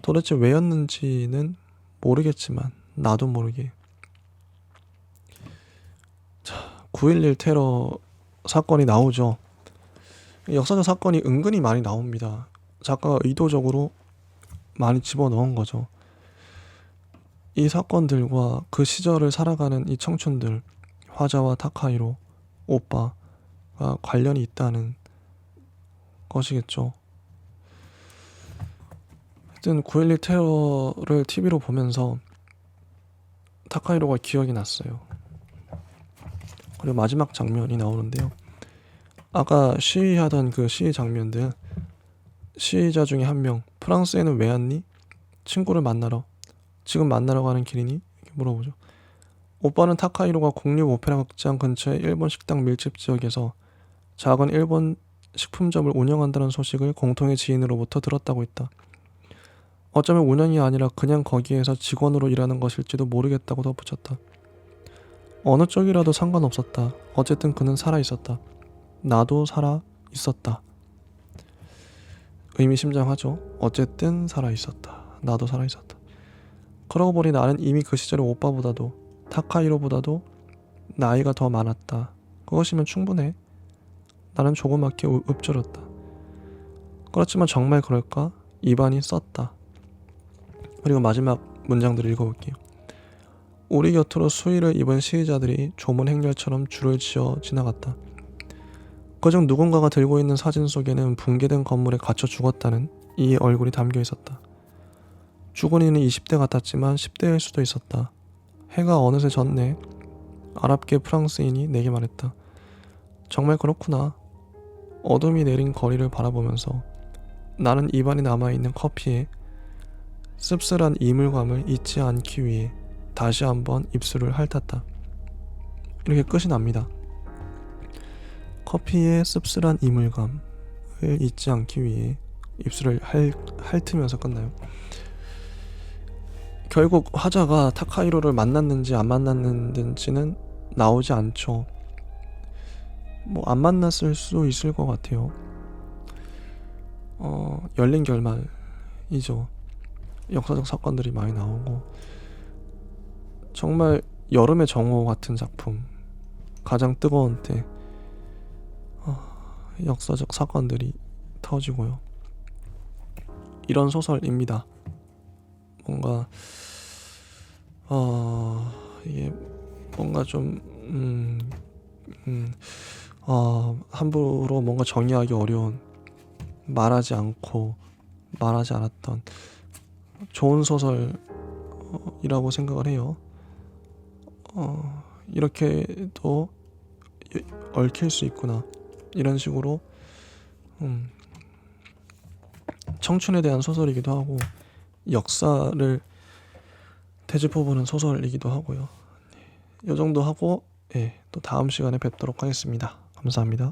도대체 왜였는지는 모르겠지만 나도 모르게 9.11 테러 사건이 나오죠. 역사적 사건이 은근히 많이 나옵니다. 작가가 의도적으로 많이 집어넣은 거죠. 이 사건들과 그 시절을 살아가는 이 청춘들, 화자와 타카히로, 오빠가 관련이 있다는 것이겠죠. 하여튼 9.11 테러를 TV로 보면서 타카히로가 기억이 났어요. 그리고 마지막 장면이 나오는데요. 아까 시위하던 그 시위 장면들, 시위자 중에 한 명, 프랑스에는 왜 왔니? 친구를 만나러. 지금 만나러 가는 길이니? 이렇게 물어보죠. 오빠는 타카히로가 국립 오페라 극장 근처의 일본 식당 밀집 지역에서 작은 일본 식품점을 운영한다는 소식을 공통의 지인으로부터 들었다고 했다. 어쩌면 운영이 아니라 그냥 거기에서 직원으로 일하는 것일지도 모르겠다고 덧붙였다. 어느 쪽이라도 상관없었다. 어쨌든 그는 살아있었다. 나도 살아있었다. 의미심장하죠. 어쨌든 살아있었다. 나도 살아있었다. 그러고 보니 나는 이미 그 시절의 오빠보다도 타카히로보다도 나이가 더 많았다. 그것이면 충분해. 나는 조그맣게 읊조렸다. 그렇지만 정말 그럴까? 입안이 썼다. 그리고 마지막 문장들을 읽어볼게요. 우리 곁으로 수의를 입은 시위자들이 조문 행렬처럼 줄을 지어 지나갔다. 그중 누군가가 들고 있는 사진 속에는 붕괴된 건물에 갇혀 죽었다는 이의 얼굴이 담겨 있었다. 죽은 이는 20대 같았지만 10대일 수도 있었다. 해가 어느새 졌네. 아랍계 프랑스인이 내게 말했다. 정말 그렇구나. 어둠이 내린 거리를 바라보면서 나는 입안에 남아있는 커피에 씁쓸한 이물감을 잊지 않기 위해 다시 한번 입술을 핥았다. 이렇게 끝이 납니다. 커피의 씁쓸한 이물감을 잊지 않기 위해 입술을 핥으면서 끝나요. 결국 화자가 타카히로를 만났는지 안 만났는지는 나오지 않죠. 안 만났을 수 있을 것 같아요. 열린 결말이죠. 역사적 사건들이 많이 나오고 정말 여름의 정오 같은 작품. 가장 뜨거운 때 역사적 사건들이 터지고요. 이런 소설입니다. 뭔가 이게 뭔가 좀 함부로 뭔가 정의하기 어려운, 말하지 않았던 좋은 소설이라고 생각을 해요. 이렇게도 얽힐 수 있구나. 이런 식으로 청춘에 대한 소설이기도 하고 역사를 되짚어보는 소설이기도 하고요. 이 정도 하고 또 다음 시간에 뵙도록 하겠습니다. 감사합니다.